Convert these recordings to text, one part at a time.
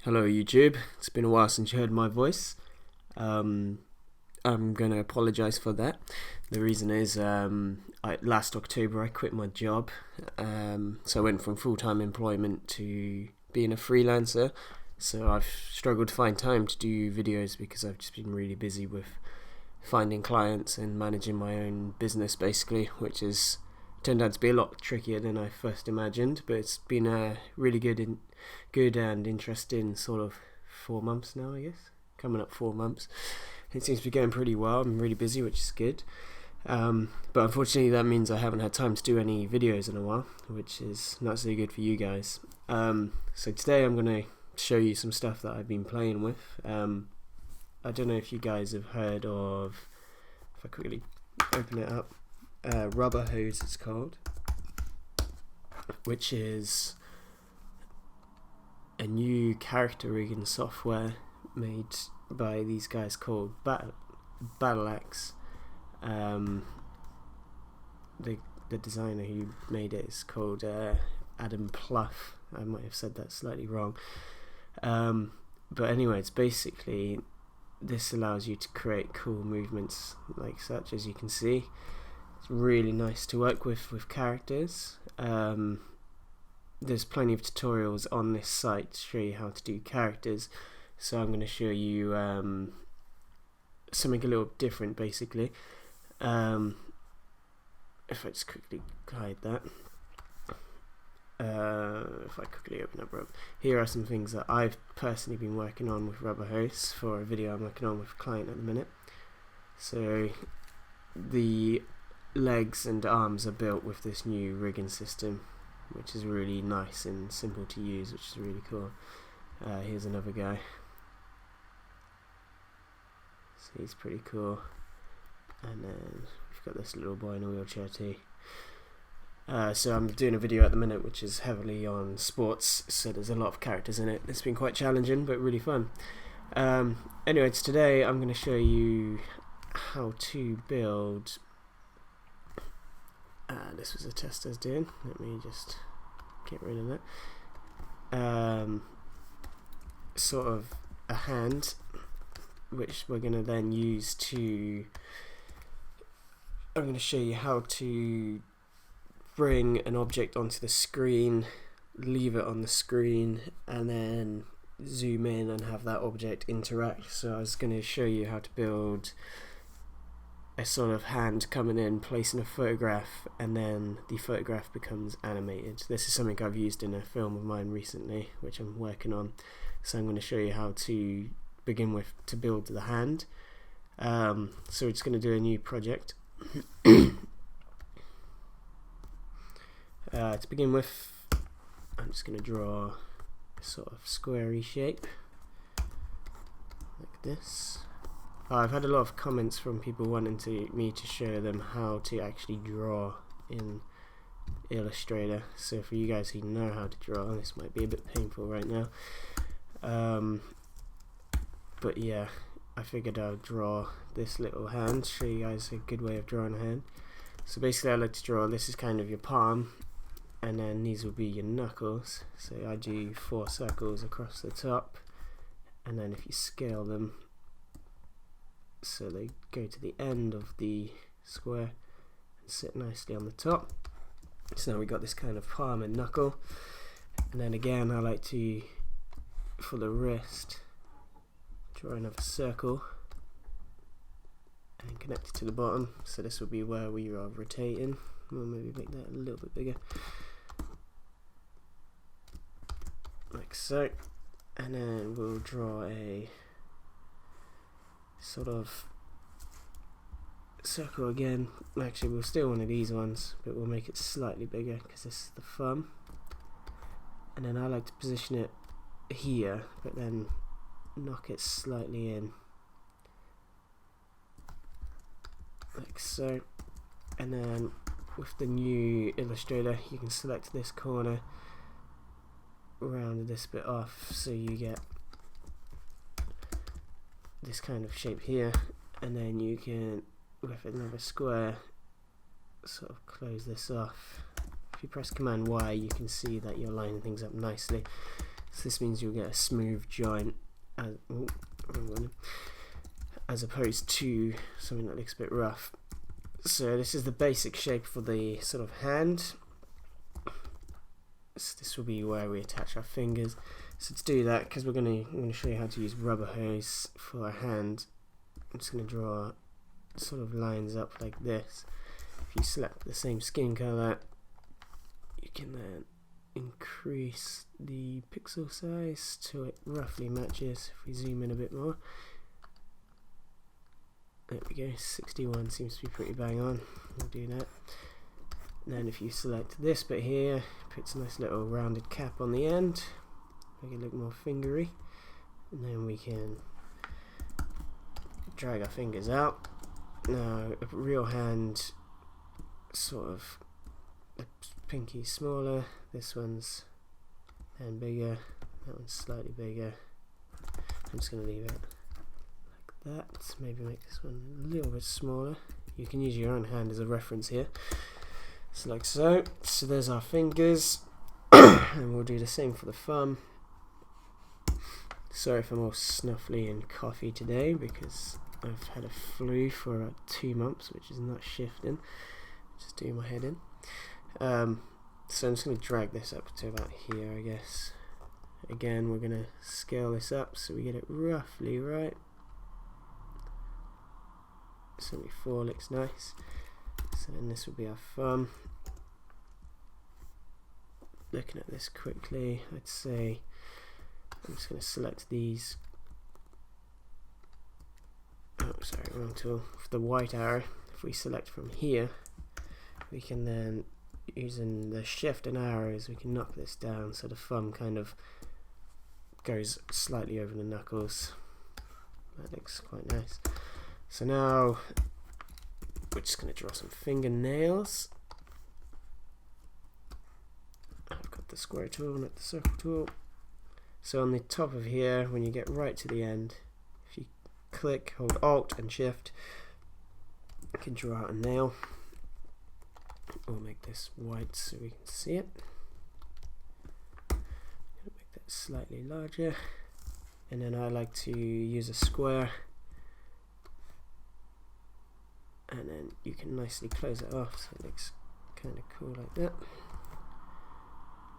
Hello YouTube, it's been a while since you heard my voice. I'm going to apologise for that. The reason is last October I quit my job, so I went from full-time employment to being a freelancer. So I've struggled to find time to do videos because I've just been really busy with finding clients and managing my own business basically, which has turned out to be a lot trickier than I first imagined, but it's been a really good and interesting sort of 4 months now, I guess. Coming up 4 months. It seems to be going pretty well. I'm really busy, which is good. But unfortunately that means I haven't had time to do any videos in a while, which is not so good for you guys. So today I'm going to show you some stuff that I've been playing with. I don't know if you guys have heard of, if I quickly open it up, Rubber Hose it's called, which is a new character rigging software made by these guys called Battleaxe. The designer who made it is called Adam Pluff. I might have said that slightly wrong. But anyway, it's basically, this allows you to create cool movements like such, as you can see. It's really nice to work with characters. There's plenty of tutorials on this site to show you how to do characters, so I'm going to show you something a little different basically. If I just quickly hide that, if I quickly open up here are some things that I've personally been working on with Rubber Hose for a video I'm working on with a client at the minute. So the legs and arms are built with this new rigging system, which is really nice and simple to use, which is really cool. Here's another guy. So he's pretty cool. And then we've got this little boy in a wheelchair too. So I'm doing a video at the minute which is heavily on sports, so there's a lot of characters in it. It's been quite challenging but really fun. Anyway, today I'm going to show you how to build, this was a test I was doing, let me just get rid of that, sort of a hand which we're going to then use to, I'm going to show you how to bring an object onto the screen, leave it on the screen, and then zoom in and have that object interact. So I was going to show you how to build a sort of hand coming in, placing a photograph, and then the photograph becomes animated. This is something I've used in a film of mine recently, which I'm working on. So I'm going to show you how to begin with to build the hand. So we're just going to do a new project. To begin with, I'm just going to draw a sort of squarey shape like this. I've had a lot of comments from people wanting me to show them how to actually draw in Illustrator. So for you guys who know how to draw, this might be a bit painful right now. But yeah, I figured I'd draw this little hand, show you guys a good way of drawing a hand. So basically I like to draw, this is kind of your palm, and then these will be your knuckles. So I do 4 circles across the top, and then if you scale them so they go to the end of the square and sit nicely on the top. So now we got this kind of palm and knuckle. And then again I like to, for the wrist, draw another circle and connect it to the bottom. So this will be where we are rotating. We'll maybe make that a little bit bigger, like so. And then we'll draw a sort of circle again. Actually we'll steal one of these ones, but we'll make it slightly bigger because this is the thumb. And then I like to position it here, but then knock it slightly in, like so. And then with the new Illustrator you can select this corner, round this bit off, so you get this kind of shape here, and then you can, with another square, sort of close this off. If you press Command Y you can see that you're lining things up nicely. So this means you'll get a smooth joint as opposed to something that looks a bit rough. So this is the basic shape for the sort of hand. So this will be where we attach our fingers. So to do that, because we're going to show you how to use rubber hose for our hand, I'm just going to draw sort of lines up like this. If you select the same skin color, you can then increase the pixel size till it roughly matches. If we zoom in a bit more, there we go, 61 seems to be pretty bang on. We'll do that. And then if you select this bit here, it puts a nice little rounded cap on the end, make it look more fingery, and then we can drag our fingers out. Now a real hand, sort of, the pinky's smaller, this one's then bigger, that one's slightly bigger. I'm just going to leave it like that, maybe make this one a little bit smaller. You can use your own hand as a reference here. So like so. So there's our fingers, and we'll do the same for the thumb. Sorry if I'm all snuffly and coughy today, because I've had a flu for about 2 months, which is not shifting. Just doing my head in. So I'm just going to drag this up to about here, I guess. Again, we're going to scale this up so we get it roughly right. 74 looks nice. So then this will be our thumb. Looking at this quickly, I'd say I'm just going to select these. Oh, sorry, wrong tool. For the white arrow, if we select from here, we can then, using the shift and arrows, we can knock this down so the thumb kind of goes slightly over the knuckles. That looks quite nice. So now we're just going to draw some fingernails. I've got the square tool, not the circle tool. So on the top of here, when you get right to the end, if you click, hold Alt and Shift, you can draw out a nail. We'll make this white so we can see it. Make that slightly larger, and then I like to use a square, and then you can nicely close it off so it looks kind of cool like that.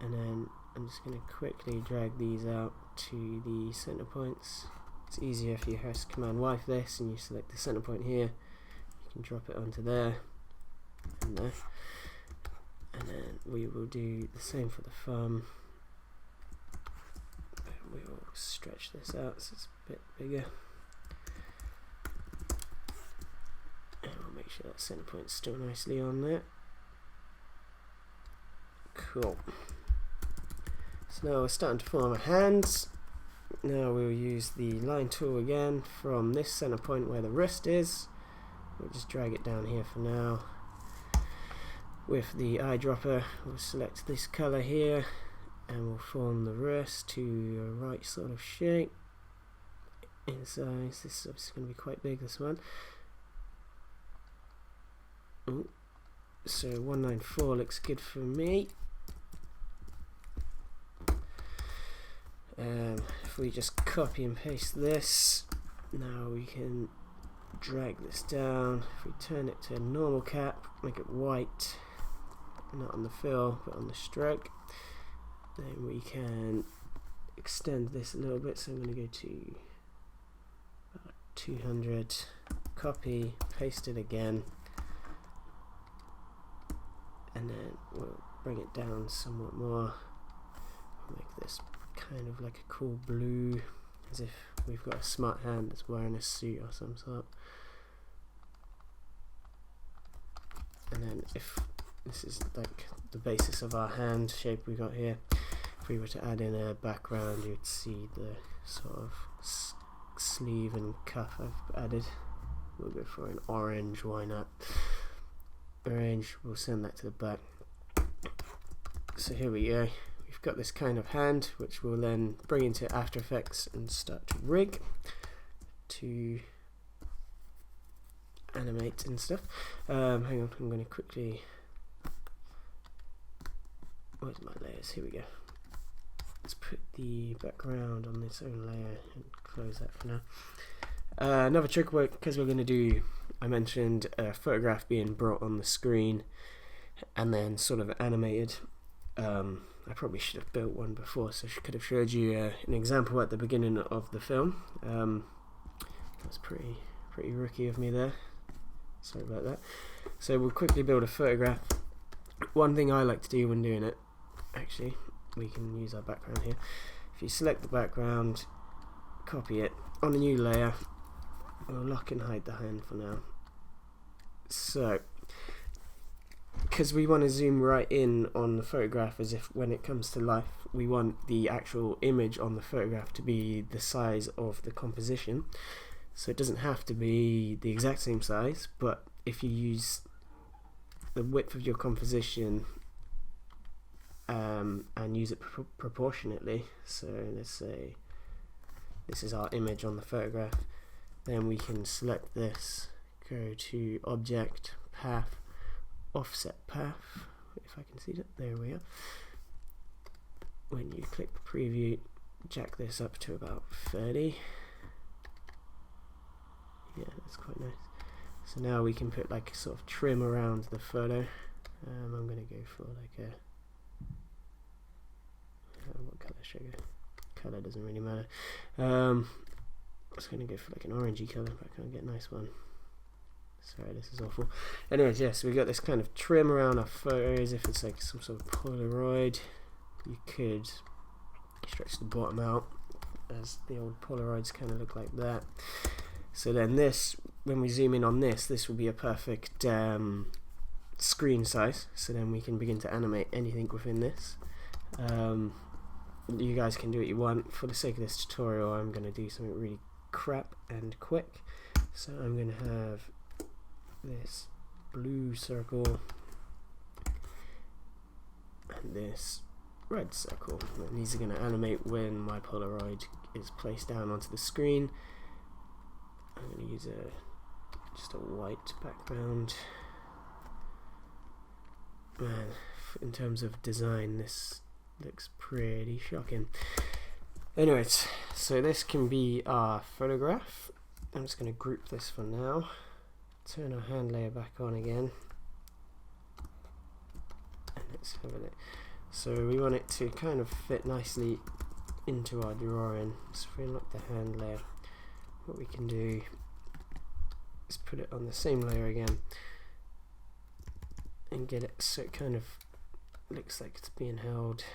And then I'm just going to quickly drag these out to the center points. It's easier if you press Command Y for this and you select the center point here. You can drop it onto there and there. And then we will do the same for the thumb. We will stretch this out so it's a bit bigger. And we'll make sure that center point's still nicely on there. Cool. So now we're starting to form our hands. Now we'll use the line tool again from this center point where the wrist is. We'll just drag it down here for now. With the eyedropper, we'll select this color here and we'll form the wrist to a right sort of shape in size. This is obviously going to be quite big, this one. Ooh. So 194 looks good for me. If we just copy and paste this, now we can drag this down. If we turn it to a normal cap, make it white, not on the fill but on the stroke, then we can extend this a little bit. So I'm going to go to about 200, copy, paste it again, and then we'll bring it down somewhat more. We'll make this kind of like a cool blue, as if we've got a smart hand that's wearing a suit or some sort. And then if this is like the basis of our hand shape we got here, if we were to add in a background, you'd see the sort of sleeve and cuff I've added. We'll go for an orange, why not? Orange, we'll send that to the back. So here we go. We've got this kind of hand, which we'll then bring into After Effects and start to rig to animate and stuff. Hang on, I'm going to quickly. Where's my layers? Here we go. let's put the background on its own layer and close that for now. Another trick because we're going to do, I mentioned a photograph being brought on the screen and then sort of animated. I probably should have built one before, so I could have showed you an example at the beginning of the film. That's pretty rookie of me there. Sorry about that. So we'll quickly build a photograph. One thing I like to do when doing it, actually, we can use our background here. If you select the background, copy it on a new layer, we'll lock and hide the hand for now. So, because we want to zoom right in on the photograph as if when it comes to life, we want the actual image on the photograph to be the size of the composition. So it doesn't have to be the exact same size, but if you use the width of your composition and use it proportionately, so let's say this is our image on the photograph, then we can select this, go to Object, Path, Offset Path, if I can see that, there we are. When you click Preview, jack this up to about 30. Yeah, that's quite nice. So now we can put like a sort of trim around the photo. I'm going to go for like a what colour should I go? Colour doesn't really matter. I was going to go for like an orangey colour, but I can't get a nice one. Sorry, this is awful. Anyways, yes, we got this kind of trim around our photos. If it's like some sort of Polaroid, you could stretch the bottom out, as the old Polaroids kind of look like that. So then this, when we zoom in on this will be a perfect screen size. So then we can begin to animate anything within this. You guys can do what you want. For the sake of this tutorial, I'm going to do something really crap and quick. So I'm going to have this blue circle and this red circle. And these are going to animate when my Polaroid is placed down onto the screen. I'm going to use just a white background. Man, in terms of design, this looks pretty shocking. Anyways, so this can be our photograph. I'm just going to group this for now. Turn our hand layer back on again. And let's have a look. So we want it to kind of fit nicely into our drawing. So if we unlock the hand layer, what we can do is put it on the same layer again and get it so it kind of looks like it's being held.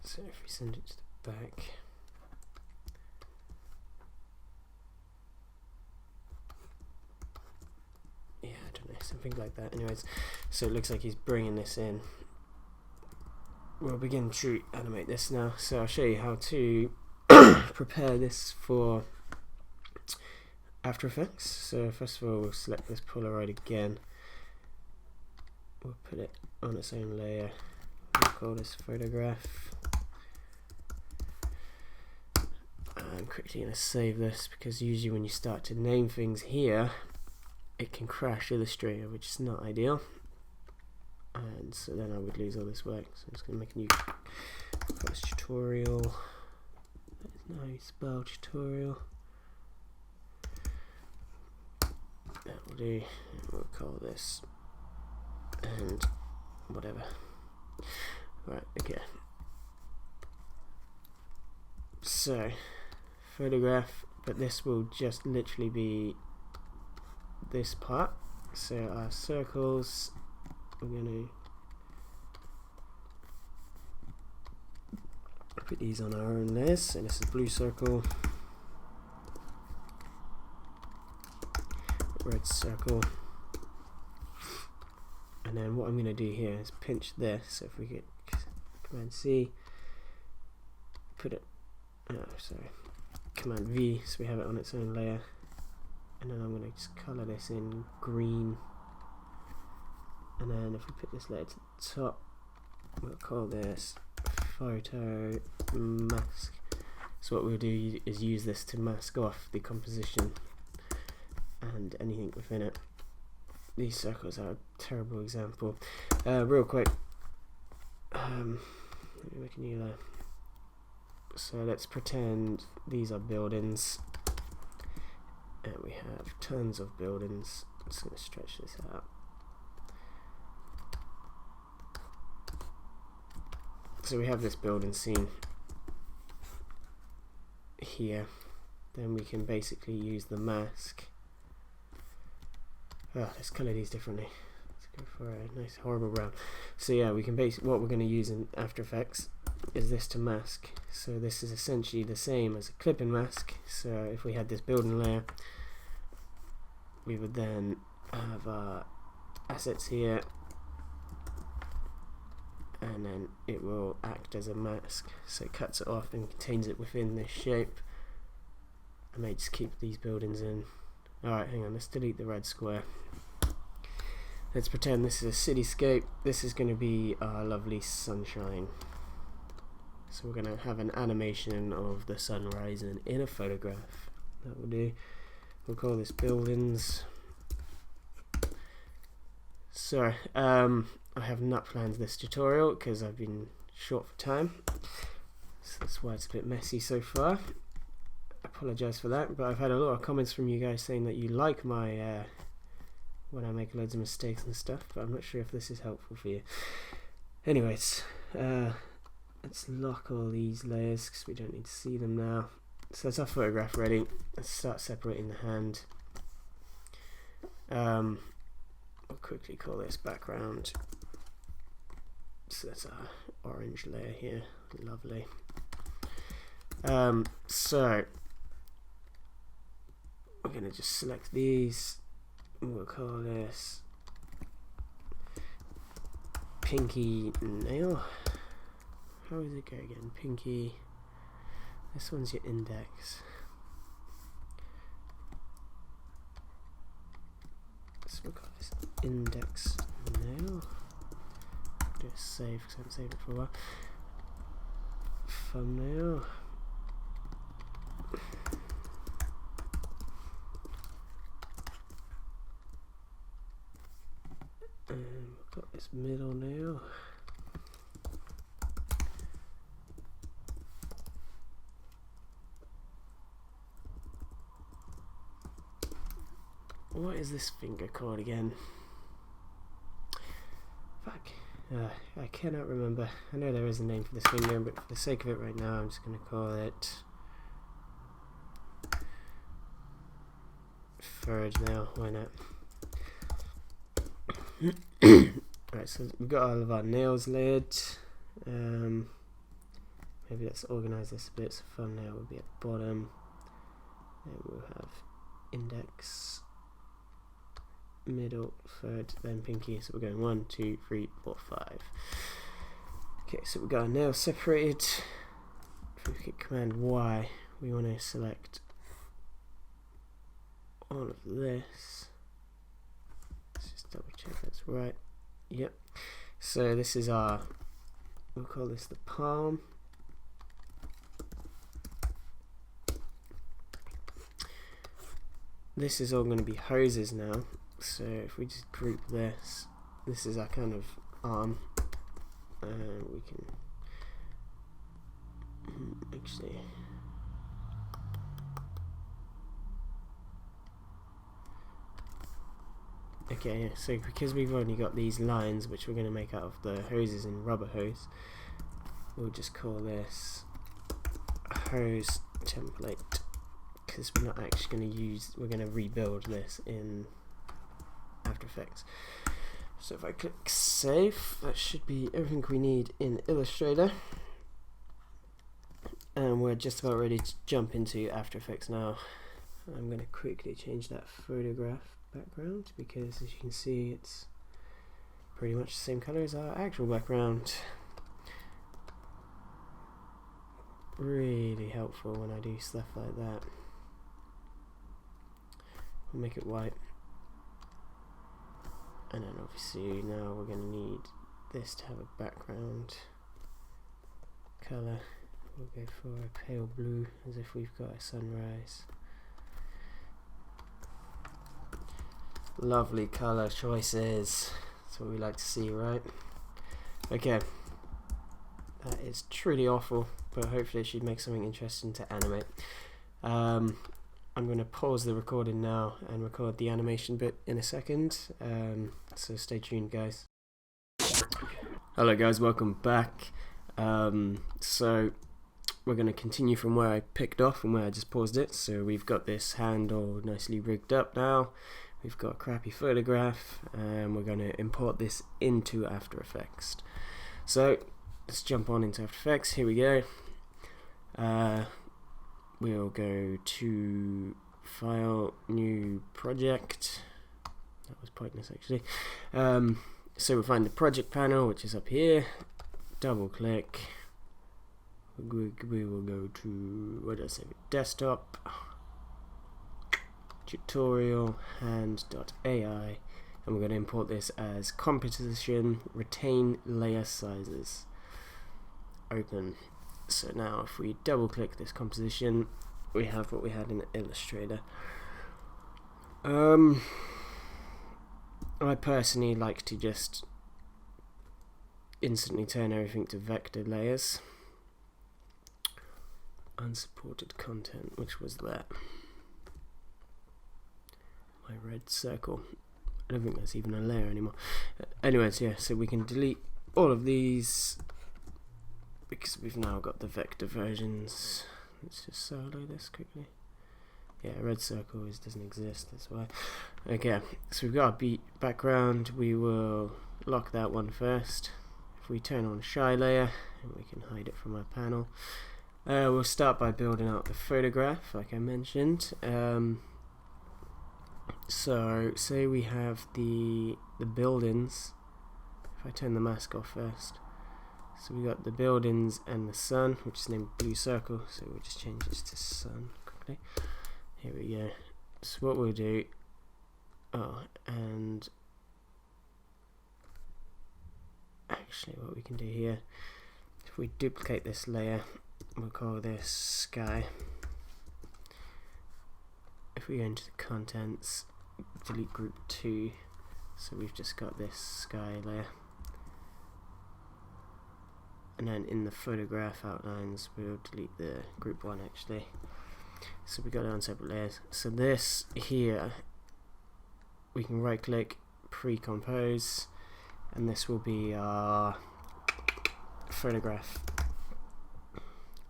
So if we send it to the back, yeah, I don't know, something like that. Anyways, so it looks like he's bringing this in. We'll begin to animate this now. So I'll show you how to prepare this for After Effects. So first of all, we'll select this Polaroid again. We'll put it on its own layer. We'll call this photograph. I'm quickly going to save this because usually when you start to name things here, it can crash Illustrator, which is not ideal. And so then I would lose all this work. So I'm just going to make a new this tutorial. That's how you spell tutorial. That will do. We'll call this and whatever. Right, okay. So, photograph, but this will just literally be this part. So our circles, we're going to put these on our own layers. So this is blue circle, red circle, and then what I'm going to do here is pinch this. So if we get Command C, put it, Command V, so we have it on its own layer, and then I'm going to just colour this in green, and then if we put this layer to the top, we'll call this photo mask. So what we'll do is use this to mask off the composition and anything within it. these circles are a terrible example. Real quick, let me make a new layer. So let's pretend these are buildings, and we have tons of buildings. I'm just going to stretch this out. So we have this building scene here. Then we can basically use the mask. Let's colour these differently. Let's go for a nice horrible brown. So yeah, we can what we're going to use in After Effects is this to mask. So this is essentially the same as a clipping mask. So if we had this building layer, we would then have our assets here, and then it will act as a mask. So it cuts it off and contains it within this shape. I may just keep these buildings in. Alright, hang on, let's delete the red square. Let's pretend this is a cityscape. This is going to be our lovely sunshine. So we're going to have an animation of the sun rising in a photograph. That will do. We'll call this buildings. So, I have not planned this tutorial because I've been short for time. So that's why it's a bit messy so far. I apologise for that, but I've had a lot of comments from you guys saying that you like my when I make loads of mistakes and stuff, but I'm not sure if this is helpful for you. Anyways, let's lock all these layers because we don't need to see them now. So that's our photograph ready. Let's start separating the hand. I'll quickly call this background. So that's our orange layer here. Lovely. So we're going to just select these. We'll call this Pinky Nail. How does it go again? Pinky. This one's your index. So we'll call this Index Nail. Just save because I haven't saved it for a while. Thumbnail. And we've got this middle nail. What is this finger called again? Fuck. I cannot remember. I know there is a name for this finger, but for the sake of it right now, I'm just going to call it third nail. Why not? Right, so we've got all of our nails layered. Maybe let's organise this a bit. So thumbnail will be at the bottom. Then we'll have index, middle, third, then pinky. So we're going 1, 2, 3, 4, 5. Okay, so we've got our nails separated. If we hit Command Y, we want to select all of this. Let's just double check that's right. Yep. So this is our, we'll call this the palm. This is all going to be hoses now. So if we just group this, this is our kind of arm, and we can actually okay, yeah, so because we've only got these lines which we're going to make out of the hoses in rubber hose, we'll just call this hose template, because we're not actually going to use, we're going to rebuild this in After Effects. So if I click save, that should be everything we need in Illustrator, and we're just about ready to jump into After Effects now. I'm going to quickly change that photograph background because, as you can see, it's pretty much the same color as our actual background. Really helpful when I do stuff like that. We'll make it white, and then obviously now we're going to need this to have a background color. We'll go for a pale blue, as if we've got a sunrise. Lovely color choices. That's what we like to see, right? Okay. That is truly awful, but hopefully it should make something interesting to animate. I'm going to pause the recording now and record the animation bit in a second, so stay tuned, guys. Hello guys, welcome back. So we're going to continue from where I picked off and where I just paused it. So we've got this hand all nicely rigged up now. We've got a crappy photograph, and we're going to import this into After Effects. So let's jump on into After Effects. Here we go. We'll go to File, New Project. That was pointless actually. So we'll find the project panel, which is up here. Double click. We will go to, what did I say? Desktop. Tutorial hand.ai, and we're going to import this as composition retain layer sizes. Open. So now if we double click this composition, we have what we had in Illustrator. I personally like to just instantly turn everything to vector layers. Unsupported content, which was that? My red circle. I don't think that's even a layer anymore. Anyways, yeah, so we can delete all of these because we've now got the vector versions. Let's just solo this quickly. Yeah, red circle doesn't exist, that's why. Okay, so we've got a background. We will lock that one first. If we turn on shy layer, and we can hide it from our panel. We'll start by building out the photograph, like I mentioned. So say we have the buildings. If I turn the mask off first, so we got the buildings and the sun, which is named blue circle. So we'll just change this to sun quickly. Here we go. So what we'll do, and actually what we can do here, if we duplicate this layer, we'll call this sky. If we go into the contents, delete group 2, so we've just got this sky layer, and then in the photograph outlines we'll delete the group 1 actually. So we got it on separate layers. So this here, we can right click, pre-compose, and this will be our photograph.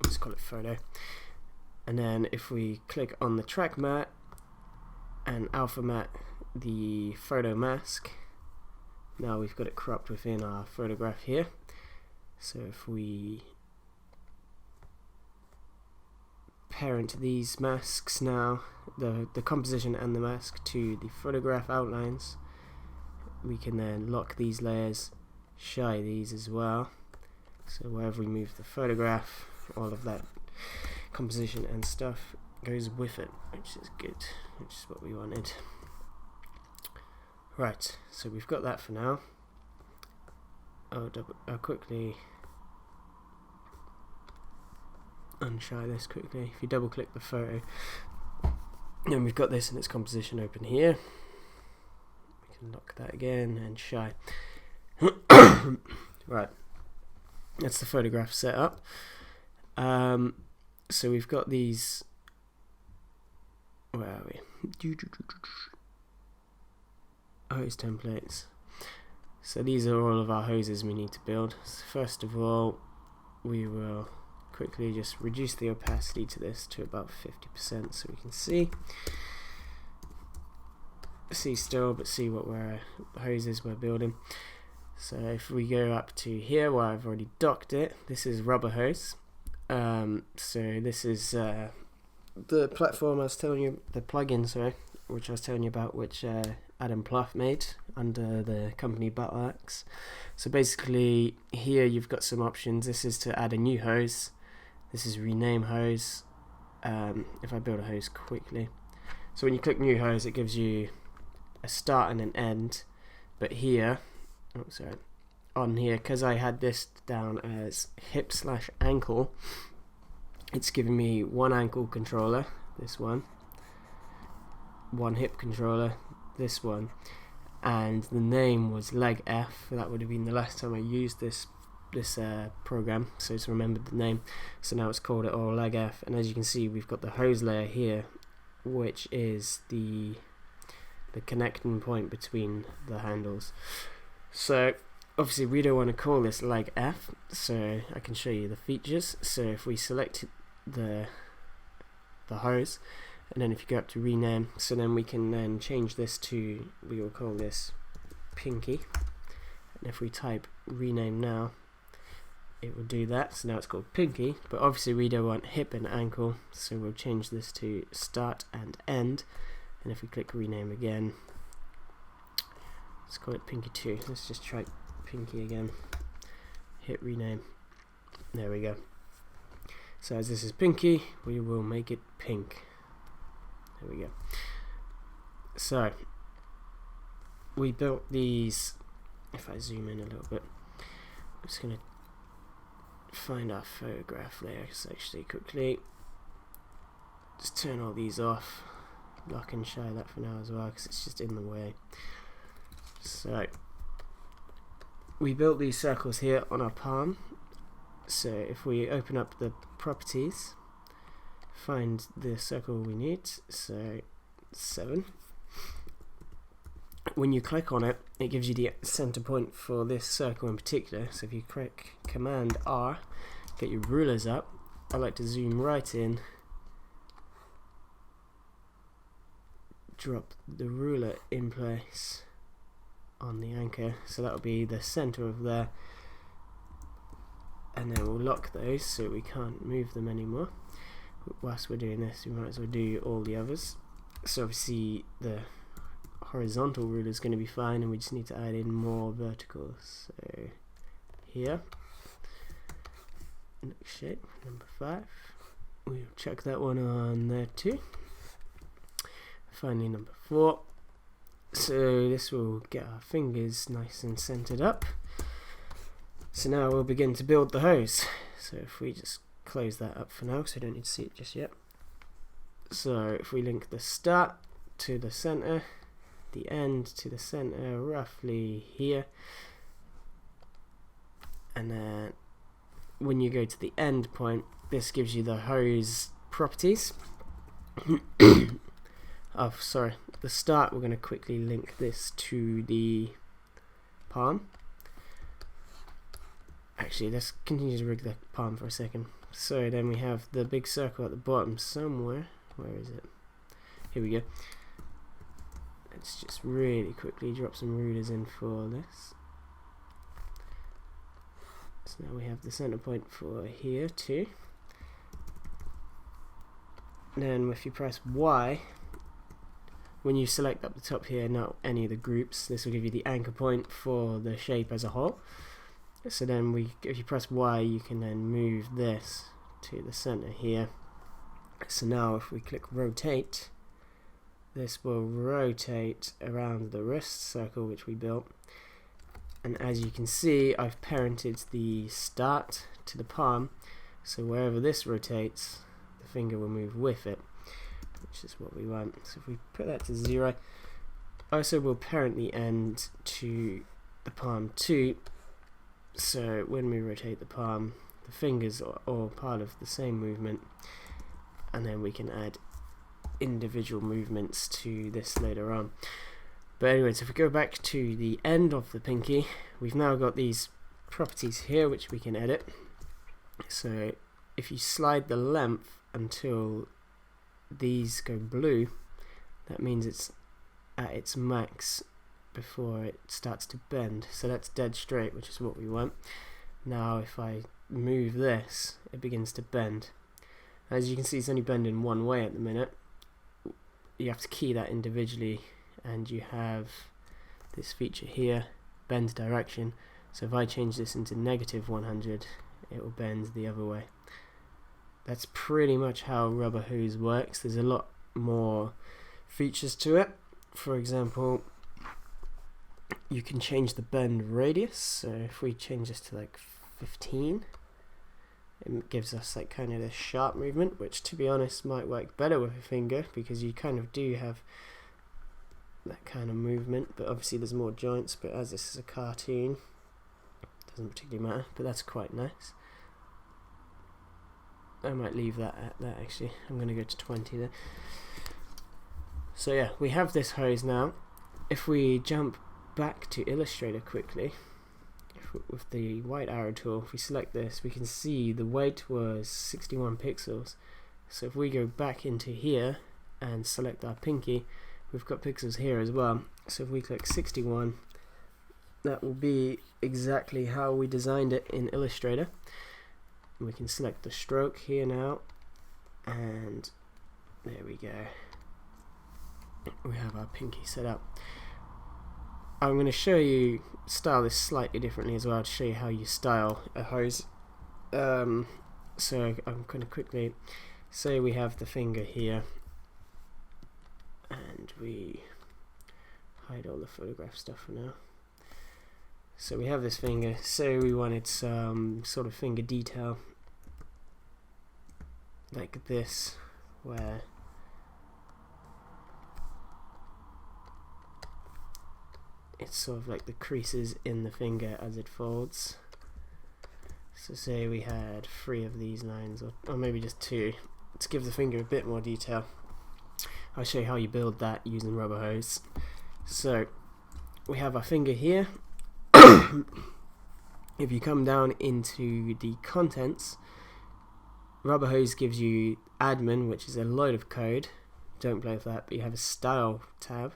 Let's call it photo. And then if we click on the track matte and alpha matte the photo mask, now we've got it cropped within our photograph here. So if we parent these masks now, the composition and the mask, to the photograph outlines, we can then lock these layers, shy these as well. So wherever we move the photograph, all of that composition and stuff goes with it, which is good, which is what we wanted. Right, so we've got that for now. I'll quickly unshy this quickly. If you double click the photo, then we've got this in its composition open here. We can lock that again and shy. Right, that's the photograph set up. So we've got these, where are we? Hose templates. So these are all of our hoses we need to build. So first of all, we will quickly just reduce the opacity to this to about 50% so we can see still, but see what hoses we're building. So if we go up to here where I've already docked it, this is rubber hose. So this is the platform I was telling you, the plugin, sorry, which I was telling you about, which Adam Pluff made under the company Battle Axe. So basically here you've got some options. This is to add a new hose. This is rename hose. If I build a hose quickly, so when you click new hose, it gives you a start and an end. But here, on here, because I had this down as hip/ankle, it's giving me one ankle controller, this one hip controller, this one, and the name was leg F. That would have been the last time I used this program, so it's remembered the name. So now it's called it all leg F, and as you can see, we've got the hose layer here, which is the connecting point between the handles. So obviously we don't want to call this leg F, so I can show you the features. So if we select the hose, and then if you go up to rename, so then we can then change this to, we will call this pinky, and if we type rename now, it will do that. So now it's called pinky, but obviously we don't want hip and ankle, so we'll change this to start and end, and if we click rename again, let's call it pinky 2. Let's just try pinky again, hit rename, there we go. So as this is pinky, we will make it pink. There we go. So we built these. If I zoom in a little bit, I'm just going to find our photograph layers actually quickly. Just turn all these off. Lock and show that for now as well, because it's just in the way. So we built these circles here on our palm. So if we open up the properties, find the circle we need, so 7. When you click on it, it gives you the center point for this circle in particular. So if you click Command R, get your rulers up. I like to zoom right in, drop the ruler in place on the anchor, so that will be the center of there, and then we'll lock those so we can't move them anymore. Whilst we're doing this, we might as well do all the others. So obviously the horizontal ruler is going to be fine, and we just need to add in more verticals. So here, next shape, number 5, we'll check that one on there too. Finally number 4, so this will get our fingers nice and centered up. So now we'll begin to build the hose. So if we just close that up for now, because I don't need to see it just yet. So if we link the start to the center, the end to the center, roughly here, and then when you go to the end point, this gives you the hose properties. Oh, sorry, the start, we're going to quickly link this to the palm. Actually, let's continue to rig the palm for a second. So then we have the big circle at the bottom somewhere. Where is it? Here we go. Let's just really quickly drop some rulers in for this. So now we have the center point for here too. Then if you press Y, when you select up the top here, not any of the groups, this will give you the anchor point for the shape as a whole. So then if you press Y, you can then move this to the center here. So now if we click rotate, this will rotate around the wrist circle which we built. And as you can see, I've parented the start to the palm, so wherever this rotates, the finger will move with it, which is what we want. So if we put that to 0, also we'll parent the end to the palm too, so when we rotate the palm, the fingers are all part of the same movement, and then we can add individual movements to this later on. But anyways, if we go back to the end of the pinky, we've now got these properties here which we can edit. So if you slide the length until these go blue, that means it's at its max before it starts to bend. So that's dead straight, which is what we want. Now if I move this, it begins to bend. As you can see, it's only bending one way at the minute. You have to key that individually, and you have this feature here, bend direction. So if I change this into -100, it will bend the other way. That's pretty much how rubber hose works. There's a lot more features to it. For example, you can change the bend radius. So if we change this to like 15, it gives us like kind of this sharp movement, which to be honest might work better with a finger, because you kind of do have that kind of movement, but obviously there's more joints, but as this is a cartoon, it doesn't particularly matter, but that's quite nice. I might leave that at that actually. I'm going to go to 20 there. So yeah, we have this hose now. If we jump back to Illustrator quickly, with the white arrow tool, if we select this, we can see the weight was 61 pixels. So if we go back into here and select our pinky, we've got pixels here as well. So if we click 61, that will be exactly how we designed it in Illustrator. We can select the stroke here now, and there we go. We have our pinky set up. I'm going to show you style this slightly differently as well to show you how you style a hose. So I'm going to quickly say we have the finger here, and we hide all the photograph stuff for now. So we have this finger, so we wanted some sort of finger detail like this, where it's sort of like the creases in the finger as it folds. So say we had 3 of these lines, or maybe just 2, to give the finger a bit more detail. I'll show you how you build that using rubber hose. So we have our finger here. If you come down into the contents, rubber hose gives you admin, which is a load of code. Don't play with that, but you have a style tab.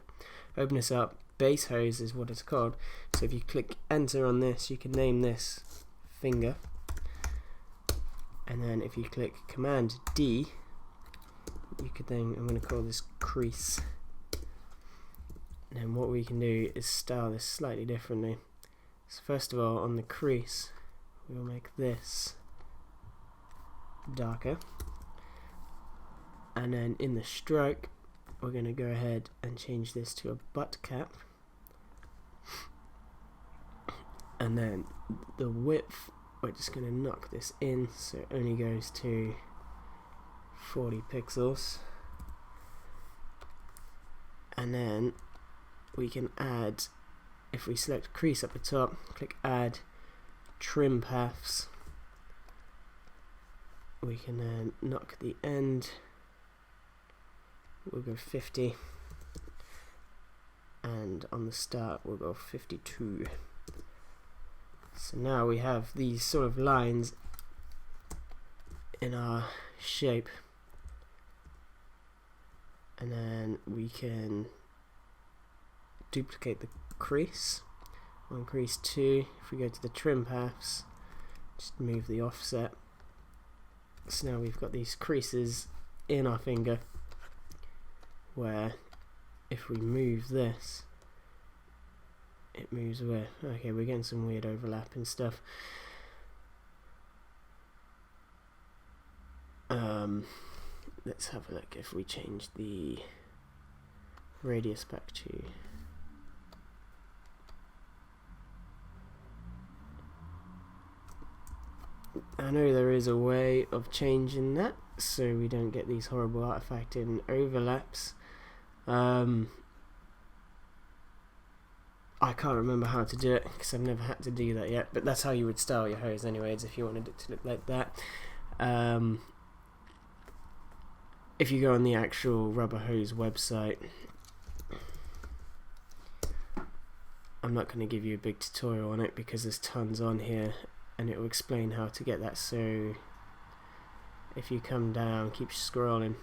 Open this up. Base hose is what it's called. So if you click enter on this, you can name this finger, and then if you click command D, you could then, I'm going to call this crease, and then what we can do is style this slightly differently. So first of all, on the crease, we will make this darker, and then in the stroke, we're going to go ahead and change this to a butt cap, and then the width, we're just going to knock this in so it only goes to 40 pixels, and then we can add, if we select crease up the top, click add trim paths, we can then knock the end, we'll go 50, and on the start we'll go 52. So now we have these sort of lines in our shape, and then we can duplicate the crease on crease 2. If we go to the trim paths, just move the offset. So now we've got these creases in our finger, where if we move this, it moves away. Okay, we're getting some weird overlap and stuff. Let's have a look if we change the radius back to I know there is a way of changing that so we don't get these horrible artifacting overlaps. I can't remember how to do it because I've never had to do that yet, but that's how you would style your hose anyways if you wanted it to look like that. If you go on the actual rubber hose website, I'm not going to give you a big tutorial on it because there's tons on here and it will explain how to get that. So if you come down, keep scrolling,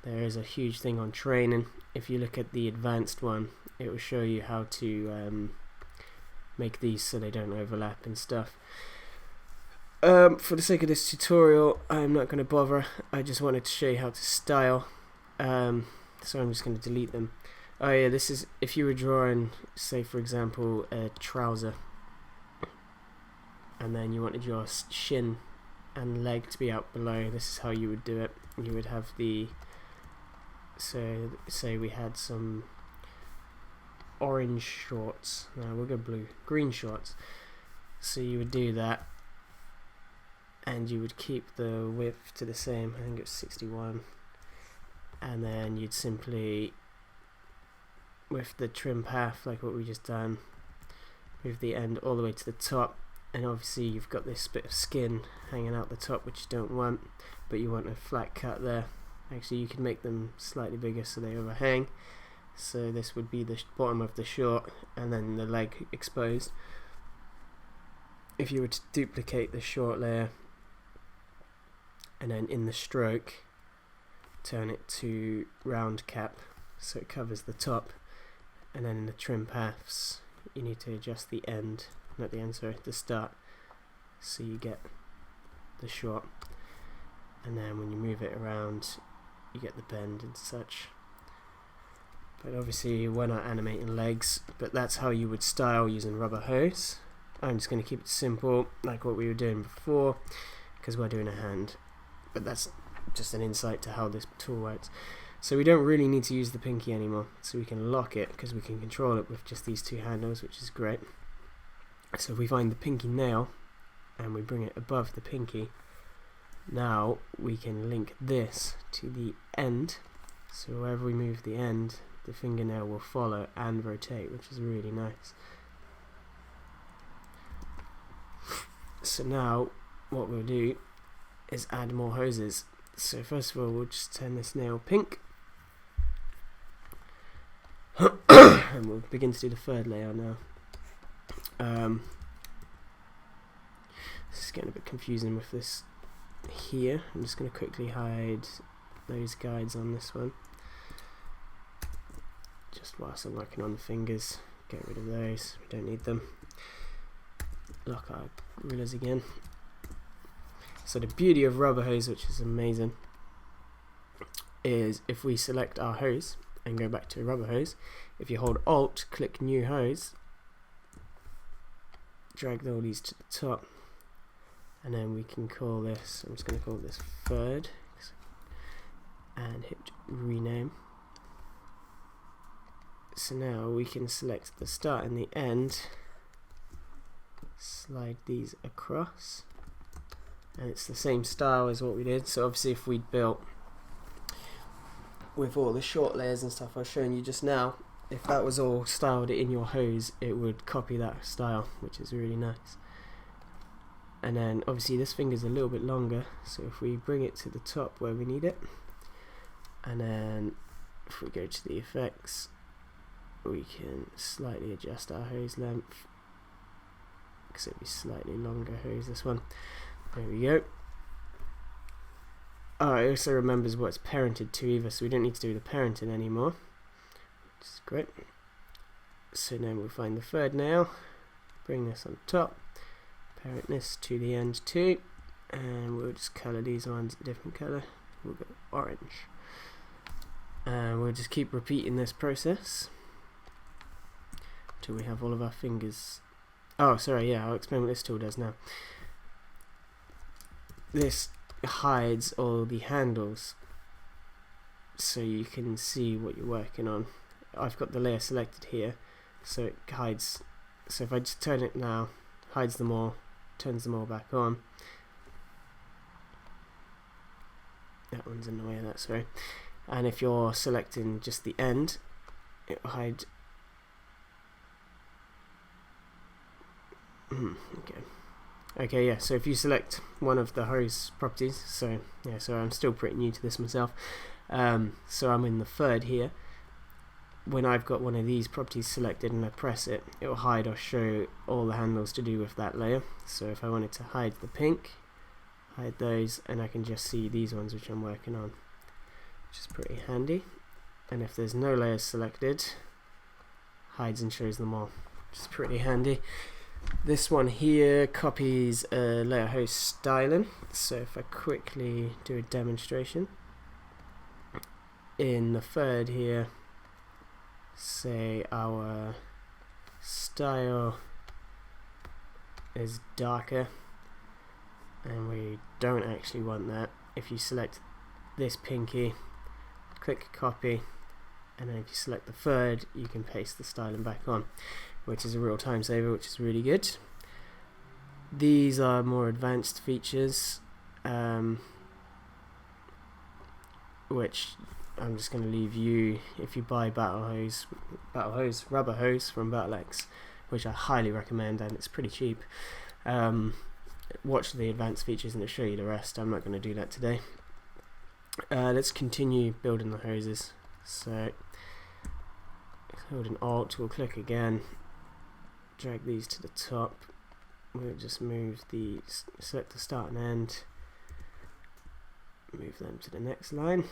there is a huge thing on training. If you look at the advanced one, it will show you how to make these so they don't overlap and stuff. For the sake of this tutorial, I'm not going to bother. I just wanted to show you how to style, so I'm just going to delete them. Oh yeah, this is if you were drawing, say for example, a trouser, and then you wanted your shin and leg to be out below. This is how you would do it. You would have the, so say we had some orange shorts, no we'll go blue, green shorts, so you would do that and you would keep the width to the same, I think it was 61, and then you'd simply with the trim path, like what we just done, move the end all the way to the top, and obviously you've got this bit of skin hanging out the top which you don't want, but you want a flat cut there. Actually, you can make them slightly bigger so they overhang. So this would be the bottom of the short, and then the leg exposed. If you were to duplicate the short layer, and then in the stroke turn it to round cap so it covers the top, and then in the trim paths you need to adjust the end, not the end, sorry, the start, so you get the short, and then when you move it around you get the bend and such. But obviously we're not animating legs, but that's how you would style using rubber hose. I'm just going to keep it simple like what we were doing before because we're doing a hand, but that's just an insight to how this tool works. So we don't really need to use the pinky anymore, so we can lock it because we can control it with just these two handles, which is great. So if we find the pinky nail and we bring it above the pinky, now we can link this to the end, so wherever we move the end, the fingernail will follow and rotate, which is really nice. So now what we'll do is add more hoses. So first of all we'll just turn this nail pink and we'll begin to do the third layer now. This is getting a bit confusing with this here. I'm just going to quickly hide those guides on this one just whilst I'm working on the fingers. Get rid of those, we don't need them. Lock our rulers again. So the beauty of rubber hose, which is amazing, is if we select our hose and go back to rubber hose, if you hold Alt, click new hose, drag all these to the top, and then we can call this, I'm just going to call this third, and hit rename. So now we can select the start and the end, slide these across, and it's the same style as what we did. So obviously if we'd built with all the short layers and stuff I was showing you just now, if that was all styled in your hose, it would copy that style, which is really nice. And then obviously this finger's a little bit longer, so if we bring it to the top where we need it, and then if we go to the effects, we can slightly adjust our hose length because it'll be slightly longer hose, this one. There we go. Oh, it also remembers what's parented to either, so we don't need to do the parenting anymore, which is great. So now we'll find the third nail, bring this on top, parent this to the end too, and we'll just colour these ones a different colour. We'll go orange, and we'll just keep repeating this process till we have all of our fingers. Oh, sorry, yeah, I'll explain what this tool does now. This hides all the handles so you can see what you're working on. I've got the layer selected here, so it hides. So if I just turn it now, hides them all, turns them all back on. That one's in the way of that, sorry. And if you're selecting just the end, it will hide. Okay, yeah, so if you select one of the hose properties, so yeah, so I'm still pretty new to this myself, so I'm in the third here. When I've got one of these properties selected and I press it, it will hide or show all the handles to do with that layer. So if I wanted to hide the pink, hide those, and I can just see these ones which I'm working on, which is pretty handy. And if there's no layers selected, hides and shows them all, which is pretty handy. This one here copies a layer hose styling, so if I quickly do a demonstration, in the third here, say our style is darker, and we don't actually want that. If you select this pinky, click copy, and then if you select the third, you can paste the styling back on, which is a real time saver, which is really good. These are more advanced features, which I'm just going to leave you. If you buy Battle battle hose, rubber hose from Battlex, which I highly recommend, and it's pretty cheap. Watch the advanced features and it'll show you the rest. I'm not going to do that today. Let's continue building the hoses. So hold an Alt, we'll click again, drag these to the top. We'll just move these, select the start and end, move them to the next line.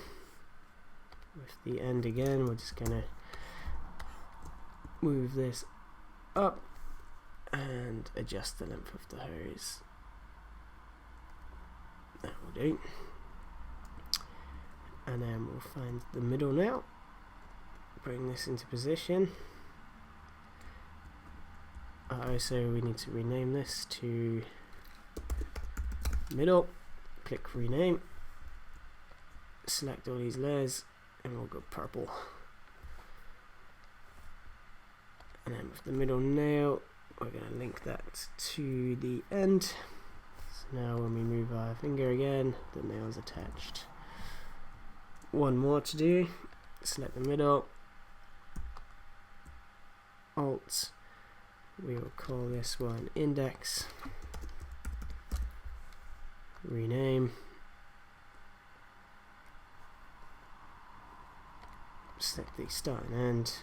With the end again, we're just gonna move this up and adjust the length of the hose. That will do. And then we'll find the middle now, bring this into position. So we need to rename this to middle, click rename, select all these layers, and we'll go purple. And then with the middle nail, we're going to link that to the end. So now when we move our finger again, the nail's attached. One more to do, select the middle, Alt, we will call this one index, rename, select the start and end,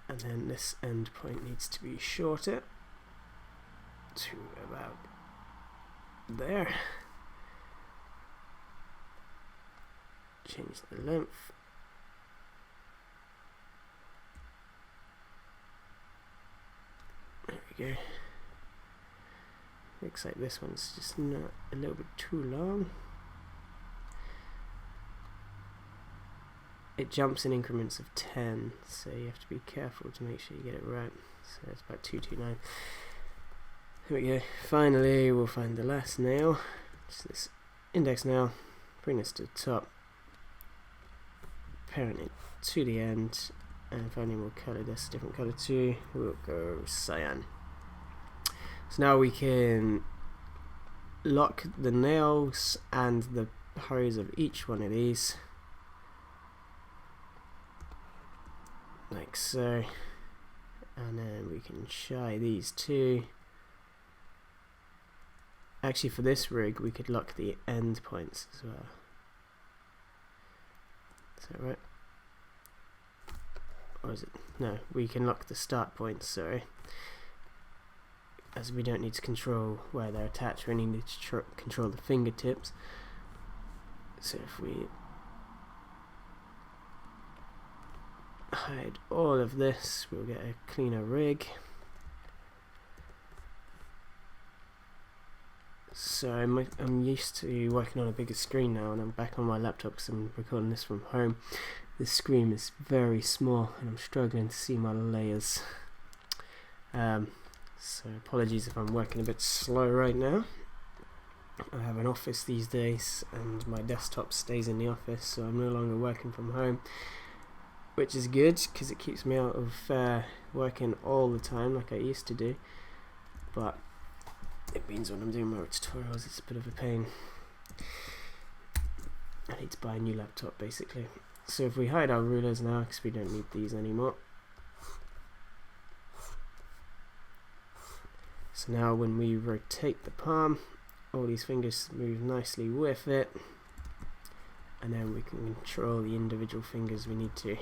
and then this end point needs to be shorter to about there. Change the length. There we go. Looks like this one's just not a little bit too long. It jumps in increments of 10, so you have to be careful to make sure you get it right. So it's about 229. Here we go. Finally, we'll find the last nail. Just this index nail. Bring this to the top. Parent it to the end. And finally, we'll color this a different color too. We'll go cyan. So now we can lock the nails and the hose of each one of these, like so. And then we can shy these two. Actually, for this rig, we could lock the end points as well. Is that right? Or is it? No, we can lock the start points, sorry. As we don't need to control where they're attached, we only need to control the fingertips. So if we hide all of this, we'll get a cleaner rig. So I'm used to working on a bigger screen now, and I'm back on my laptop because I'm recording this from home. This screen is very small and I'm struggling to see my layers. So apologies if I'm working a bit slow right now. I have an office these days and my desktop stays in the office, so I'm no longer working from home, which is good because it keeps me out of working all the time like I used to do. But it means when I'm doing my tutorials it's a bit of a pain. I need to buy a new laptop basically. So if we hide our rulers now, because we don't need these anymore. So now when we rotate the palm, all these fingers move nicely with it, and then we can control the individual fingers we need to.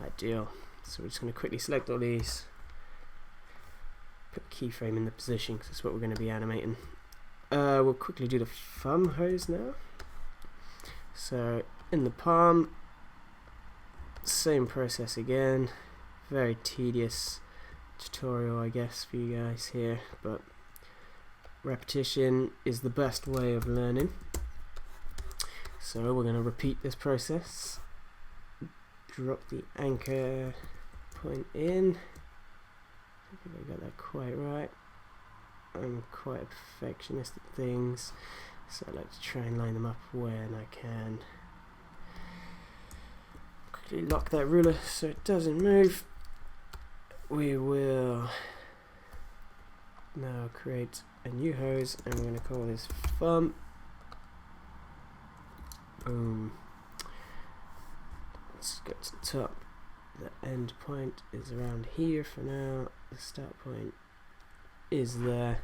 Ideal. So we're just going to quickly select all these, put keyframe in the position because that's what we're going to be animating. We'll quickly do the thumb hose now. So in the palm, same process again. Very tedious tutorial I guess for you guys here, but repetition is the best way of learning. So we're going to repeat this process. Drop the anchor point in. I think I got that quite right. I'm quite a perfectionist at things, so I like to try and line them up when I can. Quickly lock that ruler so it doesn't move. We will now create a new hose and we're going to call this thumb. Boom. Let's go to the top. The end point is around here for now. The start point is there.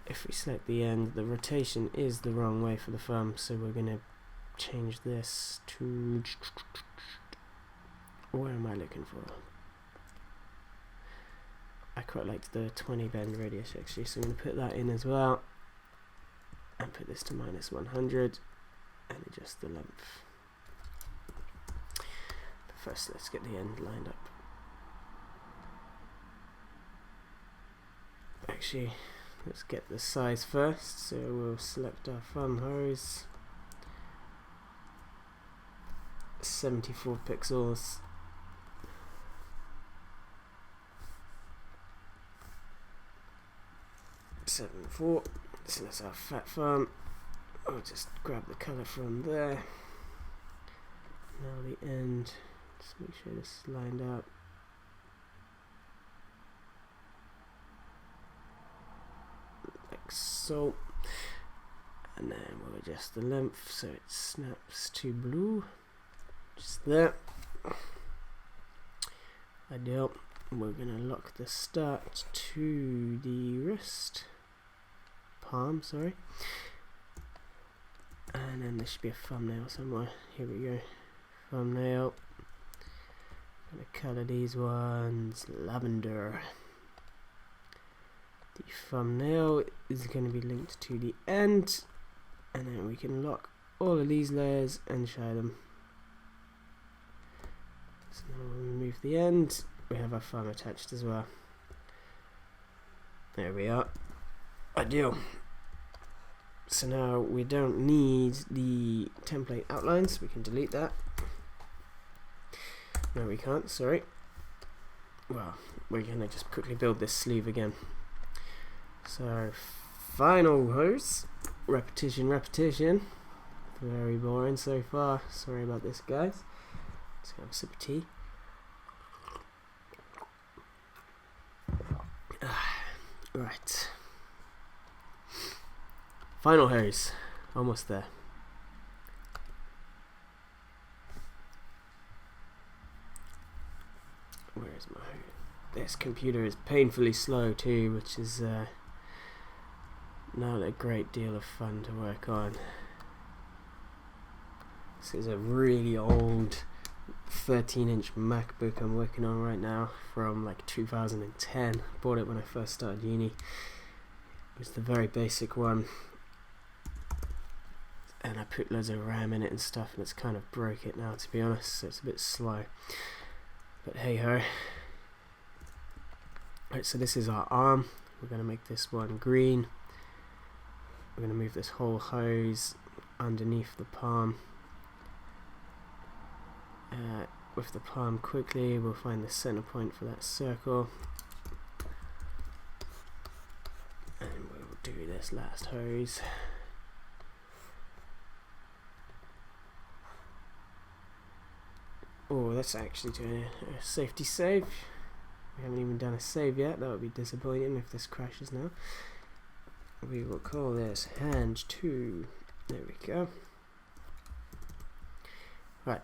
If we select the end, the rotation is the wrong way for the thumb, so we're going to change this to... Where am I looking for? I quite liked the 20 bend radius actually, so I'm going to put that in as well. And put this to -100 and adjust the length. But first let's get the end lined up. Actually, let's get the size first, so we'll select our thumb hose. 74 pixels. So that's our fat thumb. I'll just grab the colour from there. Now the end. Just make sure this is lined up. Like so. And then we'll adjust the length so it snaps to blue. Just there. Ideal. We're going to lock the start to the wrist. Palm, sorry. And then there should be a thumbnail somewhere. Here we go. Thumbnail. I'm going to colour these ones lavender. The thumbnail is going to be linked to the end. And then we can lock all of these layers and show them. So now we'll remove the end. We have our thumb attached as well. There we are. Ideal. So now we don't need the template outlines. We can delete that. No, we can't. Sorry. Well, we're gonna just quickly build this sleeve again. So final hose. Repetition, repetition. Very boring so far. Sorry about this, guys. Let's have a sip of tea. Right. Final hose. Almost there. Where is my hose? This computer is painfully slow too, which is not a great deal of fun to work on. This is a really old 13-inch MacBook I'm working on right now from like 2010. Bought it when I first started uni. It was the very basic one, and I put loads of RAM in it and stuff, and it's kind of broke it now, to be honest, so it's a bit slow, but hey ho. Right, so this is our arm. We're going to make this one green. We're going to move this whole hose underneath the palm. With the palm quickly, we'll find the center point for that circle, and we'll do this last hose. Oh, let's actually do a safety save. We haven't even done a save yet. That would be disappointing if this crashes now. We will call this hand 2. There we go. Right.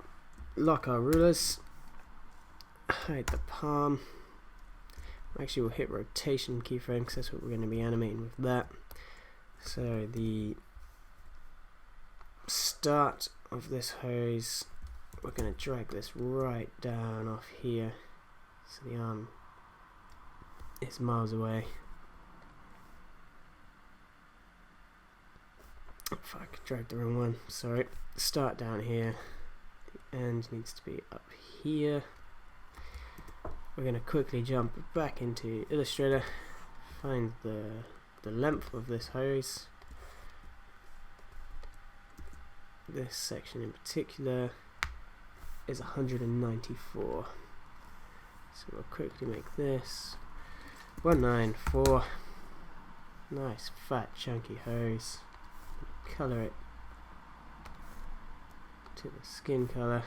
Lock our rulers, hide the palm. Actually, we'll hit rotation keyframe because that's what we're going to be animating with that. So the start of this hose, we're going to drag this right down off here, so the arm is miles away. Fuck, dragged the wrong one, sorry. Start down here. End needs to be up here. We're going to quickly jump back into Illustrator, find the length of this hose. This section in particular is 194. So we'll quickly make this 194. Nice fat chunky hose. Color it to the skin color,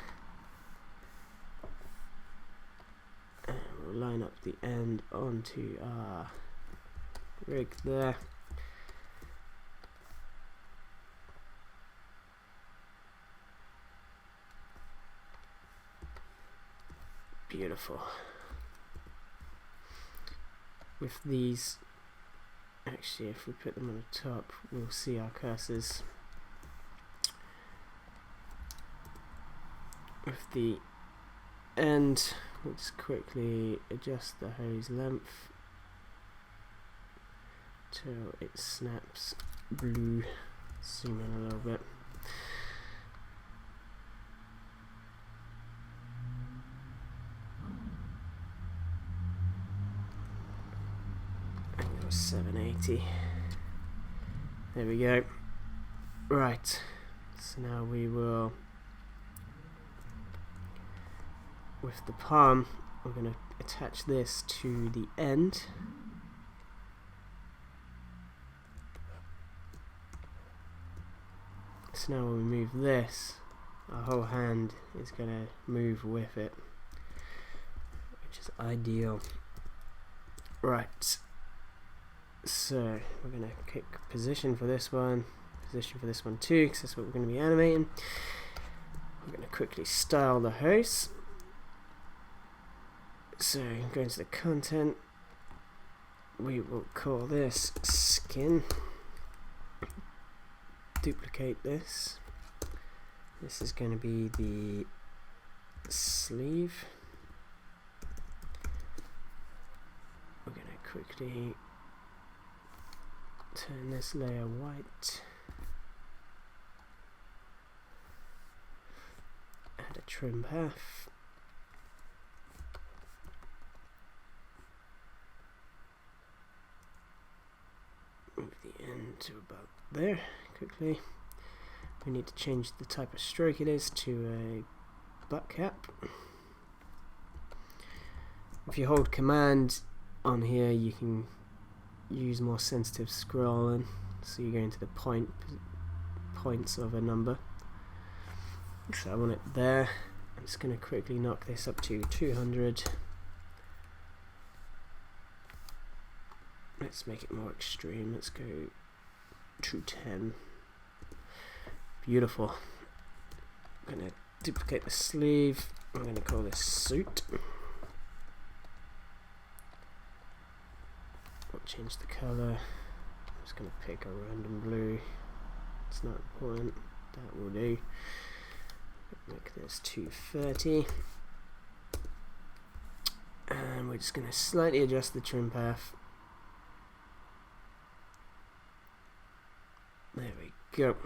and we'll line up the end onto our rig there. Beautiful. With these, actually if we put them on the top, we'll see our cursors. With the end, we'll just quickly adjust the hose length till it snaps blue. Zoom in a little bit. And go 780. There we go. Right, so now we will, with the palm, we're going to attach this to the end. So now when we move this, our whole hand is going to move with it, which is ideal. Right, so we're going to pick position for this one, position for this one too, because that's what we're going to be animating. We're going to quickly style the hose. So go into the content, we will call this skin. Duplicate this. This is going to be the sleeve. We're going to quickly turn this layer white. Add a trim path. Move the end to about there. Quickly, we need to change the type of stroke it is to a butt cap. If you hold command on here, you can use more sensitive scrolling, so you go into the points of a number. So I want it there. I'm just going to quickly knock this up to 200. Let's make it more extreme. Let's go 210. Beautiful. I'm going to duplicate the sleeve. I'm going to call this suit. I'll change the color. I'm just going to pick a random blue. It's not important. That will do. Make this 230. And we're just going to slightly adjust the trim path. There we go.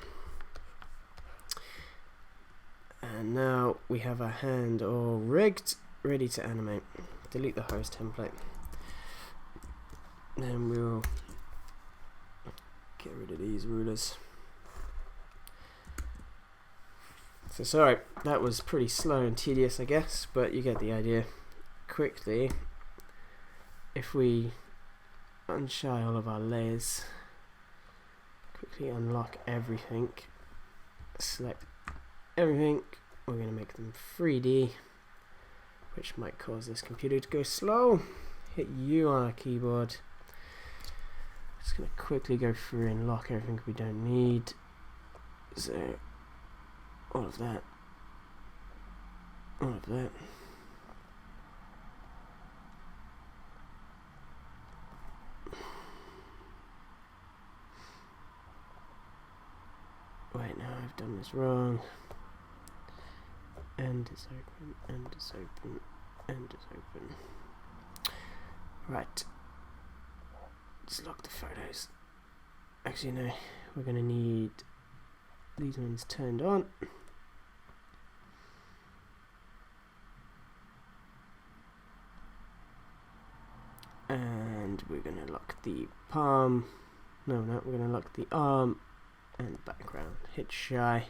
And now we have our hand all rigged, ready to animate. Delete the hose template. Then we'll get rid of these rulers. So sorry, that was pretty slow and tedious, I guess, but you get the idea. Quickly, if we unshy all of our layers, quickly unlock everything, select everything, we're going to make them 3D, which might cause this computer to go slow. Hit U on our keyboard. Just going to quickly go through and lock everything we don't need. So all of that, all of that. Wait, now I've done this wrong. End is open, end is open, end is open. Right. Let's lock the photos. Actually, no, we're going to need these ones turned on. And we're going to lock the palm. No, we're going to lock the arm and background. Hit shy.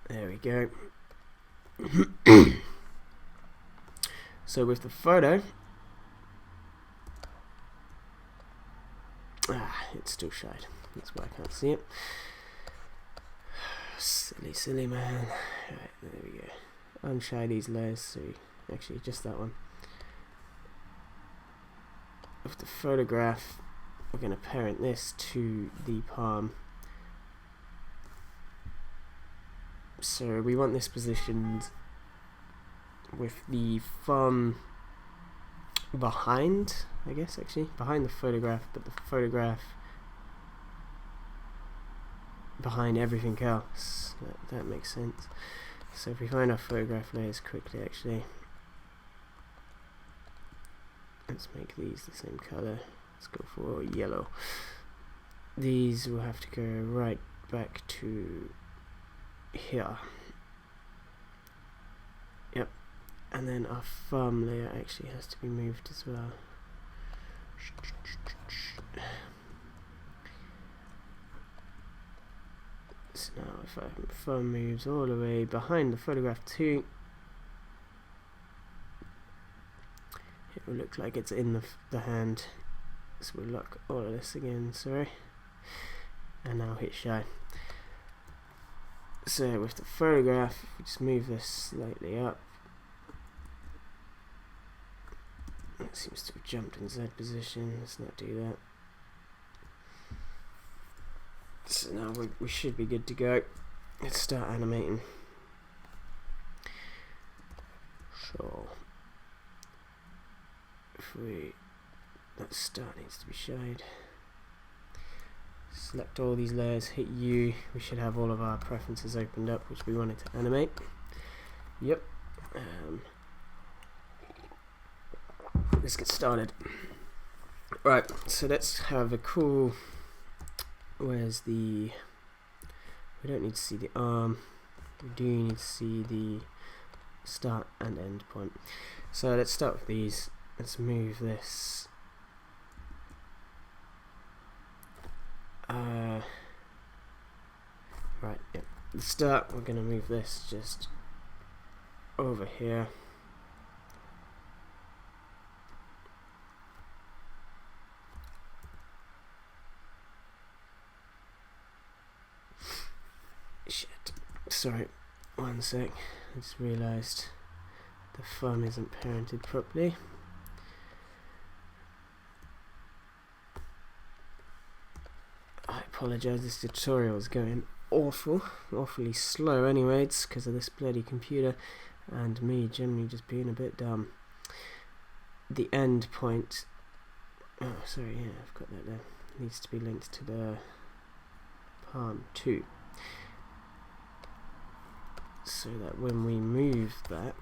There we go. So with the photo, it's still shied. That's why I can't see it. Silly man. Right, there we go. Unshy these layers. So actually, just that one. With the photograph, we're going to parent this to the palm. So we want this positioned with the thumb behind, I guess actually, behind the photograph, but the photograph behind everything else. That makes sense. So if we find our photograph layers quickly, actually, let's make these the same color. Let's go for yellow. These will have to go right back to here. Yep. And then our thumb layer actually has to be moved as well. So now if our thumb moves all the way behind the photograph too, it will look like it's in the hand. So we'll lock all of this again, sorry. And now hit shine. So with the photograph, if we just move this slightly up, it seems to have jumped in Z position. Let's not do that. So now we should be good to go. Let's start animating. So if that start needs to be shade. Select all these layers, hit U. We should have all of our preferences opened up, which we wanted to animate. Yep. Let's get started. Right, so let's have a cool. Where's the? We don't need to see the arm. We do need to see the start and end point. So let's start with these. Let's move this. Right, yeah. The start, we're going to move this just over here. Shit. Sorry, one sec. I just realised the thumb isn't parented properly. I apologise, this tutorial is going awfully slow anyway. It's because of this bloody computer and me generally just being a bit dumb. The end point, oh sorry, yeah, I've got that there, needs to be linked to the palm too, so that when we move that,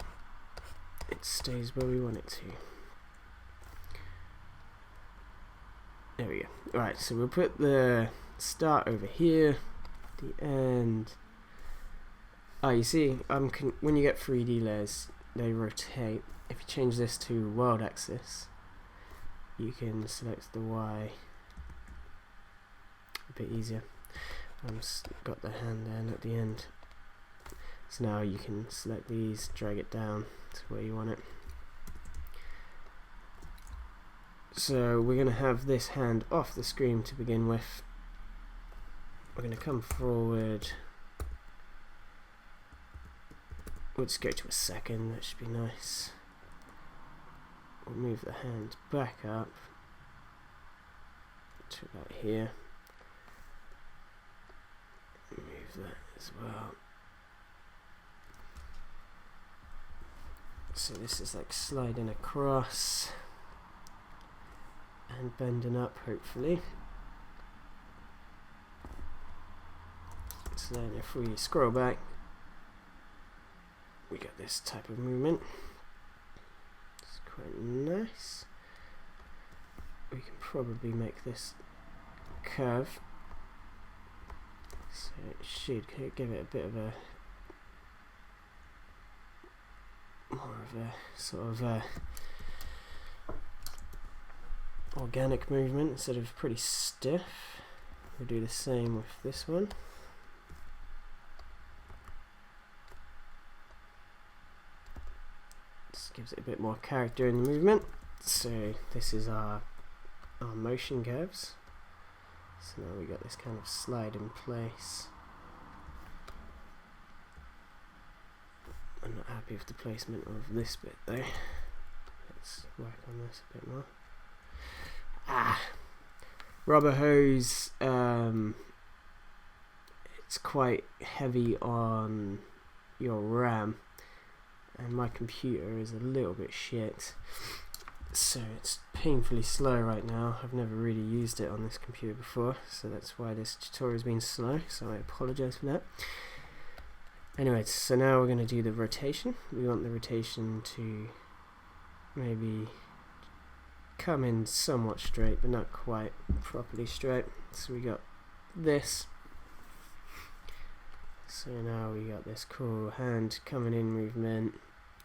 it stays where we want it to. There we go. Right, so we'll put the start over here, the end. Oh, you see, when you get 3D layers, they rotate. If you change this to world axis, you can select the Y a bit easier. I've just got the hand there at the end. So now you can select these, drag it down to where you want it. So we're going to have this hand off the screen to begin with. We're going to come forward. We'll just go to a second, that should be nice. We'll move the hand back up to about here. Move that as well. So this is like sliding across and bending up, hopefully. So then if we scroll back, we get this type of movement. It's quite nice. We can probably make this curve, so it should give it a bit of a more of a sort of a organic movement instead of pretty stiff. We'll do the same with this one. Just gives it a bit more character in the movement. So this is our motion curves. So now we got this kind of slide in place. I'm not happy with the placement of this bit though. Let's work on this a bit more. Rubber hose, it's quite heavy on your RAM, and my computer is a little bit shit, so it's painfully slow right now. I've never really used it on this computer before, so that's why this tutorial's been slow, so I apologise for that. Anyway, so now we're going to do the rotation. We want the rotation to maybe come in somewhat straight, but not quite properly straight. So we got this. So now we got this cool hand coming in movement.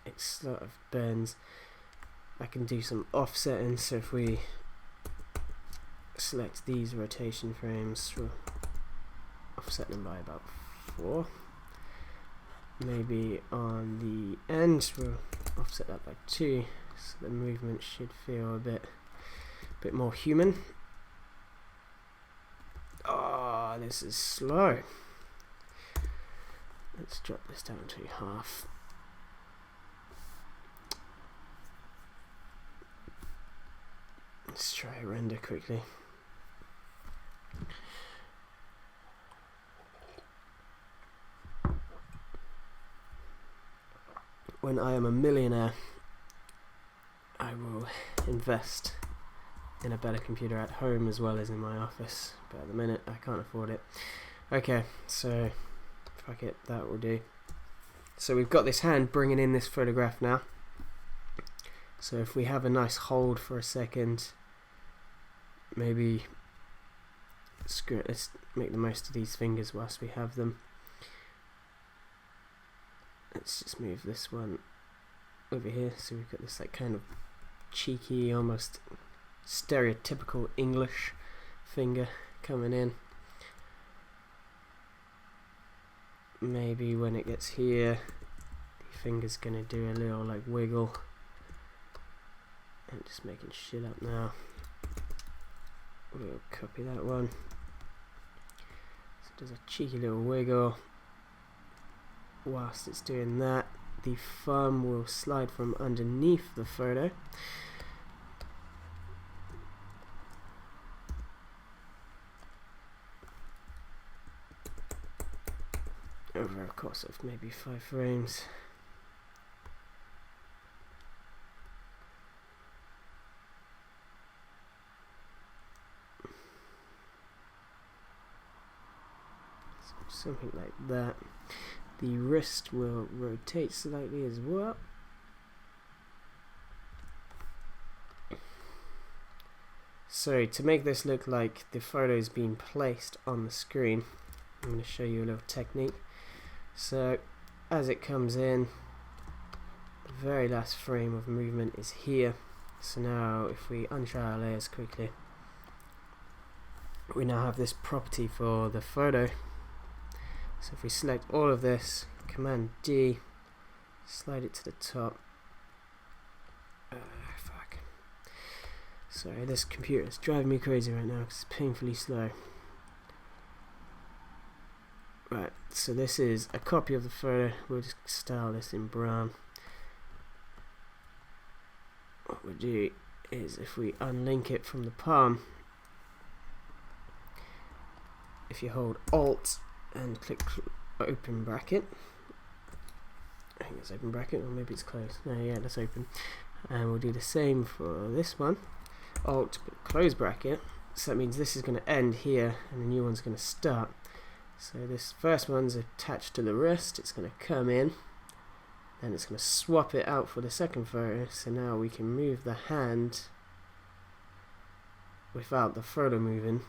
It sort of bends. I can do some offsetting, so if we select these rotation frames, we'll offset them by about 4. Maybe on the end we'll offset that by 2, so the movement should feel a bit more human. Oh, this is slow. Let's drop this down to half. Let's try render quickly. When I am a millionaire, I will invest in a better computer at home as well as in my office, but at the minute I can't afford it. Okay, so fuck it, that will do. So we've got this hand bringing in this photograph now. So if we have a nice hold for a second, maybe screw it, let's make the most of these fingers whilst we have them. Let's just move this one over here, so we've got this like kind of cheeky, almost stereotypical English finger coming in. Maybe when it gets here, the finger's gonna do a little like wiggle. I'm just making shit up now. We'll copy that one. So it does a cheeky little wiggle. Whilst it's doing that, the thumb will slide from underneath the photo. Over a course of maybe 5 frames. Something like that. The wrist will rotate slightly as well. So to make this look like the photo is being placed on the screen, I'm going to show you a little technique. So as it comes in, the very last frame of movement is here. So now if we unshow our layers quickly, we now have this property for the photo. So if we select all of this, Command D, slide it to the top. Fuck. Sorry, this computer is driving me crazy right now because it's painfully slow. Right, so this is a copy of the photo. We'll just style this in brown. What we'll do is if we unlink it from the palm, if you hold Alt and click open bracket, I think it's open bracket, or maybe it's closed. No, yeah, that's open. And we'll do the same for this one. Alt close bracket. So that means this is going to end here, and the new one's going to start. So this first one's attached to the wrist. It's going to come in, and it's going to swap it out for the second photo. So now we can move the hand without the photo moving.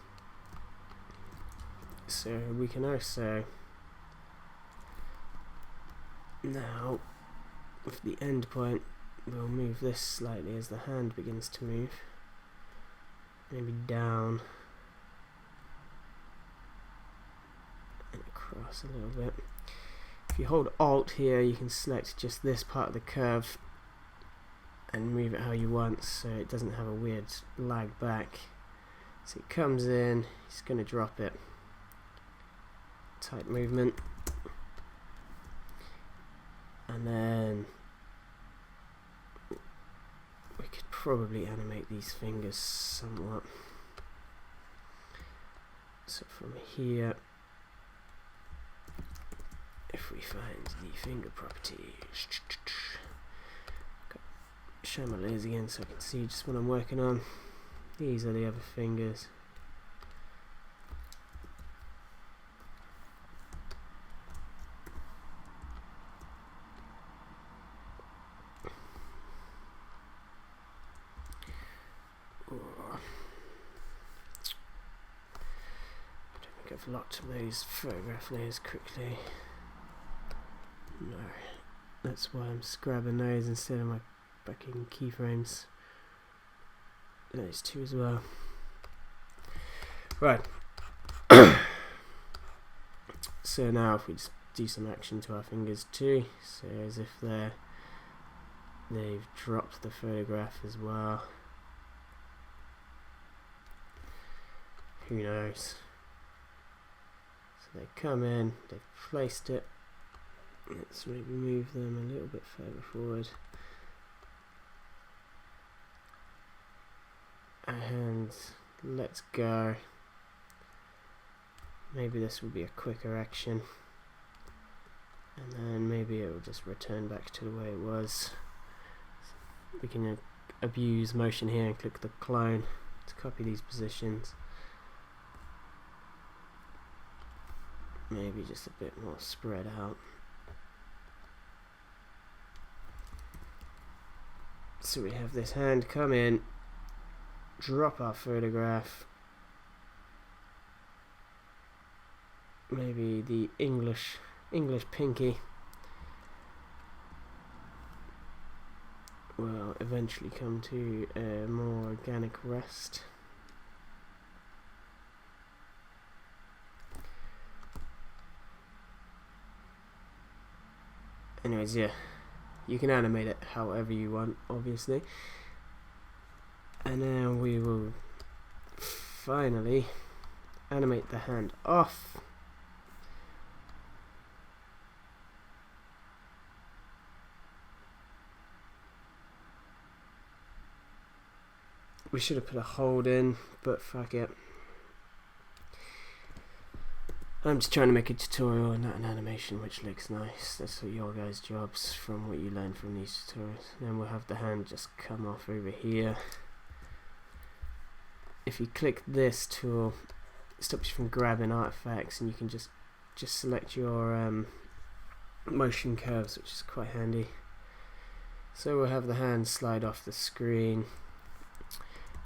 So we can also now with the end point, we'll move this slightly as the hand begins to move, maybe down and across a little bit. If you hold Alt here, you can select just this part of the curve and move it how you want, so it doesn't have a weird lag back. So it comes in, it's going to drop it. Tight movement, and then we could probably animate these fingers somewhat. So from here, if we find the finger property, show my layers again so I can see just what I'm working on. These are the other fingers. I've locked those photograph layers quickly. No, that's why I'm grabbing those instead of my backing keyframes. Those two as well. Right. So now if we just do some action to our fingers too, so as if they've dropped the photograph as well. Who knows? They come in, they've placed it. Let's maybe move them a little bit further forward. And let's go. Maybe this will be a quicker action. And then maybe it will just return back to the way it was. We can abuse motion here and click the clone to copy these positions. Maybe just a bit more spread out. So we have this hand come in, drop our photograph, maybe the English pinky will eventually come to a more organic rest. Anyways, yeah, you can animate it however you want, obviously. And then we will finally animate the hand off. We should have put a hold in, but fuck it. I'm just trying to make a tutorial and not an animation which looks nice. That's what your guys' jobs from what you learn from these tutorials. Then we'll have the hand just come off over here. If you click this tool, it stops you from grabbing artifacts, and you can just select your motion curves, which is quite handy. So we'll have the hand slide off the screen.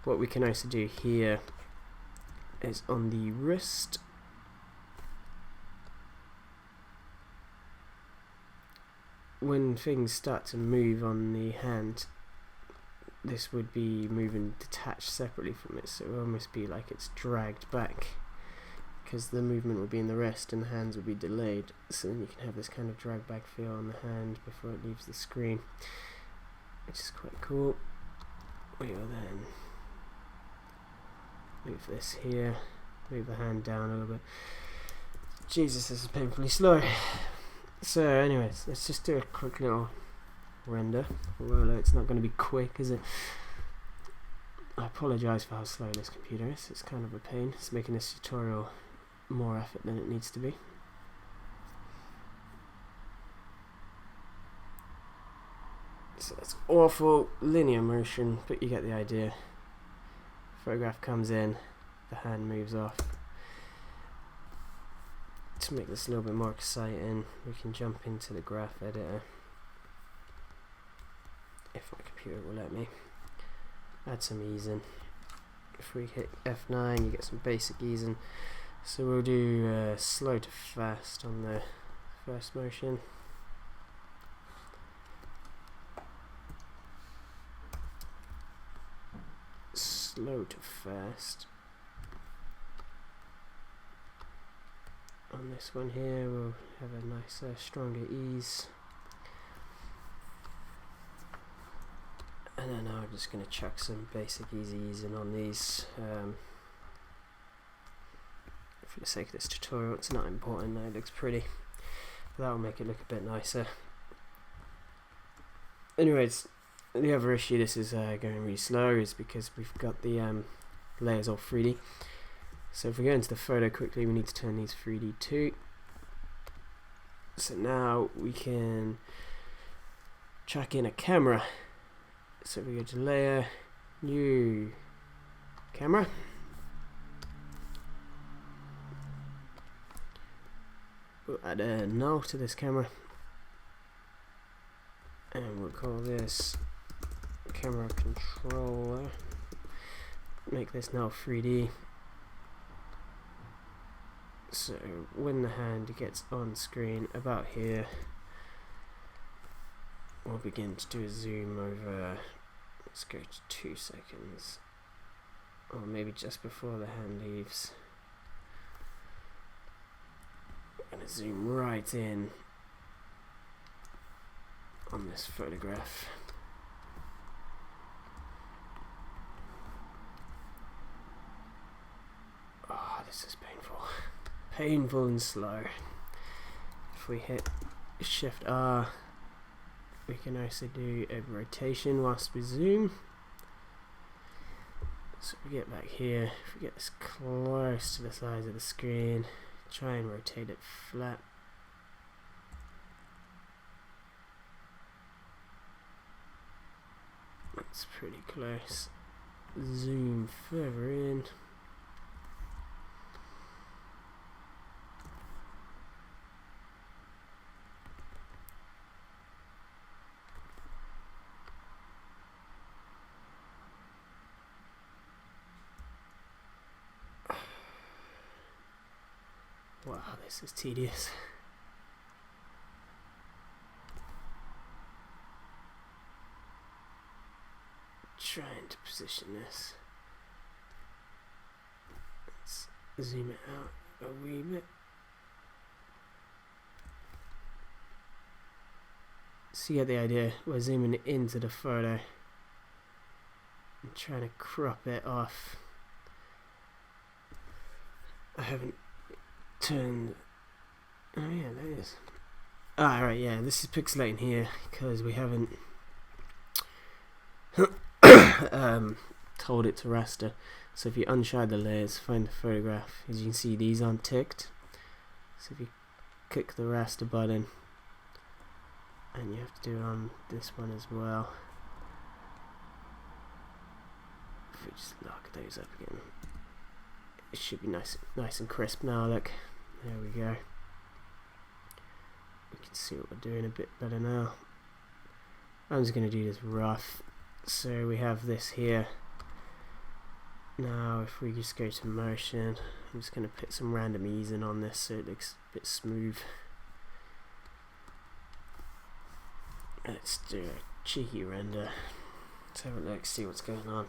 What we can also do here is on the wrist. When things start to move on the hand, this would be moving detached separately from it, so it would almost be like it's dragged back, because the movement would be in the wrist and the hands would be delayed, so then you can have this kind of drag back feel on the hand before it leaves the screen, which is quite cool. We will then move this here, move the hand down a little bit. Jesus, this is painfully slow. So anyways, let's just do a quick little render. Well, it's not going to be quick, is it? I apologise for how slow this computer is. It's kind of a pain. It's making this tutorial more effort than it needs to be. So it's awful linear motion, but you get the idea. Photograph comes in, the hand moves off. To make this a little bit more exciting, we can jump into the graph editor, if my computer will let me. Add some easing. If we hit F9, you get some basic easing. So we'll do slow to fast on the first motion. Slow to fast. On this one here, we'll have a nice stronger ease. And then I'm just going to chuck some basic easy easing on these. For the sake of this tutorial, it's not important that it looks pretty. That will make it look a bit nicer. Anyways, the other issue this is going really slow is because we've got the layers all 3D. So if we go into the photo quickly, we need to turn these 3D too. So now we can chuck in a camera. So we go to layer, new camera. We'll add a null to this camera. And we'll call this camera controller. Make this now 3D. So when the hand gets on screen about here, we'll begin to do a zoom over, let's go to 2 seconds, or maybe just before the hand leaves. I'm going to zoom right in on this photograph. Oh, this is painful. Painful and slow. If we hit Shift R, we can also do a rotation whilst we zoom. So we get back here, if we get this close to the size of the screen, try and rotate it flat. That's pretty close. Zoom further in. Wow, this is tedious. Trying to position this. Let's zoom it out a wee bit. So you get the idea. We're zooming into the photo and trying to crop it off. I haven't turned. Oh yeah, there it is. Ah, right, yeah. This is pixelating here because we haven't told it to raster. So if you unshade the layers, find the photograph. As you can see, these aren't ticked. So if you click the raster button, and you have to do it on this one as well. If we just lock those up again, it should be nice and crisp now. Look, there we go. We can see what we're doing a bit better now. I'm just going to do this rough. So we have this here. Now if we just go to motion, I'm just going to put some random easing on this so it looks a bit smooth. Let's do a cheeky render. Let's have a look, see what's going on.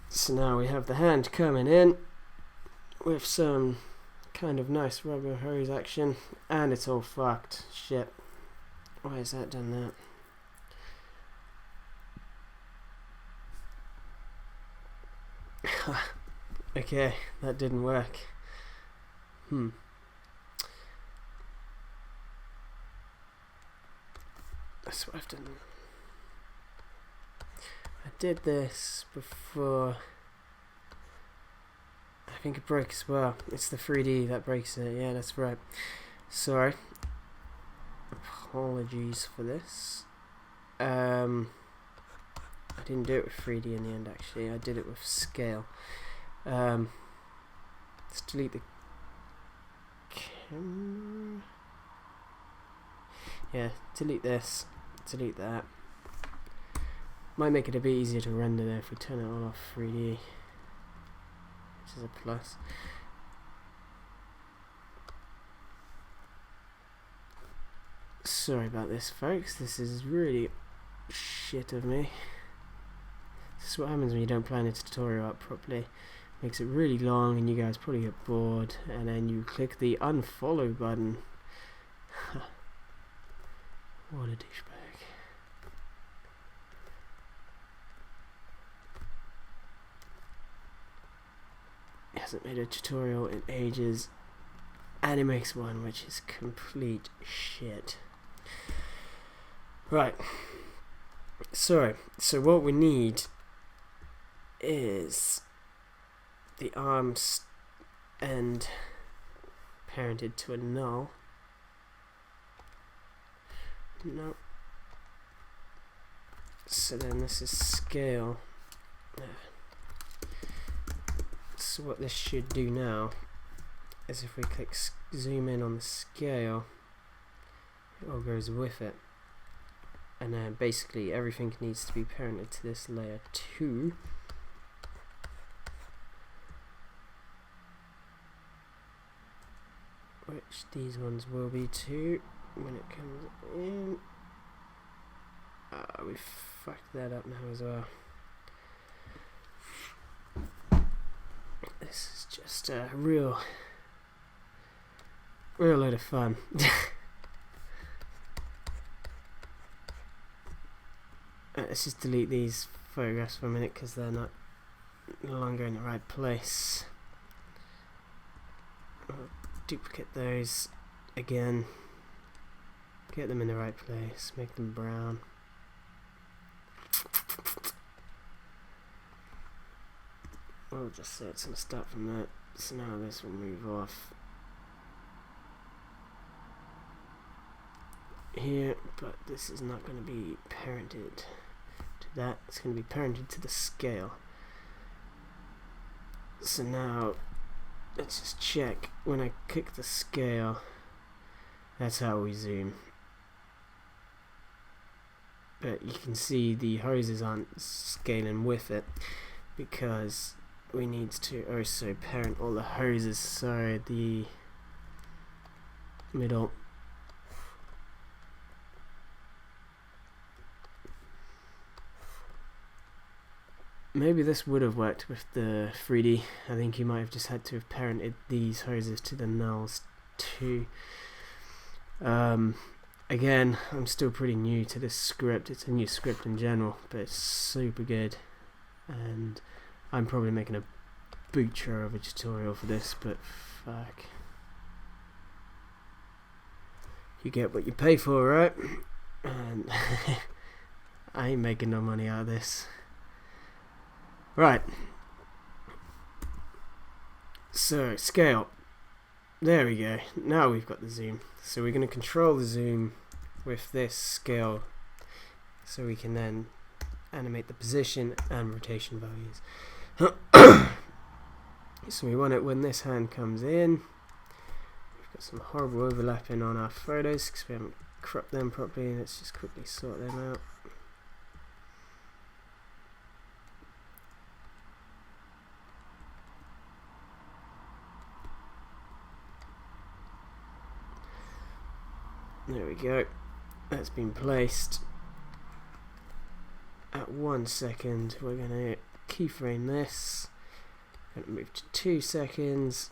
So now we have the hand coming in with some kind of nice rubber hose action, and it's all fucked. Shit. Why has that done that? Okay, that didn't work. That's what I've done. I did this before. I think it broke as well. It's the 3D that breaks it. Yeah, that's right. Sorry. Apologies for this. I didn't do it with 3D in the end, actually. I did it with scale. Let's delete the camera. Yeah, delete this, delete that. Might make it a bit easier to render there if we turn it all off 3D, which is a plus. Sorry about this, folks. This is really shit of me. This is what happens when you don't plan a tutorial out properly. Makes it really long and you guys probably get bored, and then you click the unfollow button. What a douchebag. He hasn't made a tutorial in ages, and he makes one which is complete shit. Right. So what we need is the arms and parented to a null. No. So then this is scale. So what this should do now is if we click zoom in on the scale, it all goes with it. And then basically everything needs to be parented to this layer 2. Which these ones will be too when it comes in. We fucked that up now as well. This is just a real load of fun. Let's just delete these photographs for a minute because they're no longer in the right place. I'll duplicate those again, get them in the right place, make them brown. We'll just say it's going to start from that. So now this will move off here, but this is not going to be parented to that. It's going to be parented to the scale. So now let's just check. When I click the scale, that's how we zoom. But you can see the hoses aren't scaling with it because we need to also parent all the hoses, so the middle maybe this would have worked with the 3D. I think you might have just had to have parented these hoses to the nulls too. Again, I'm still pretty new to this script. It's a new script in general, but it's super good, and I'm probably making a butcher of a tutorial for this, but fuck. You get what you pay for, right? And I ain't making no money out of this. Right. So, scale. There we go. Now we've got the zoom. So we're going to control the zoom with this scale so we can then animate the position and rotation values. So we want it when this hand comes in. We've got some horrible overlapping on our photos because we haven't cropped them properly. Let's just quickly sort them out. There we go. That's been placed. At 1 second, we're going to keyframe this. Going to move to 2 seconds,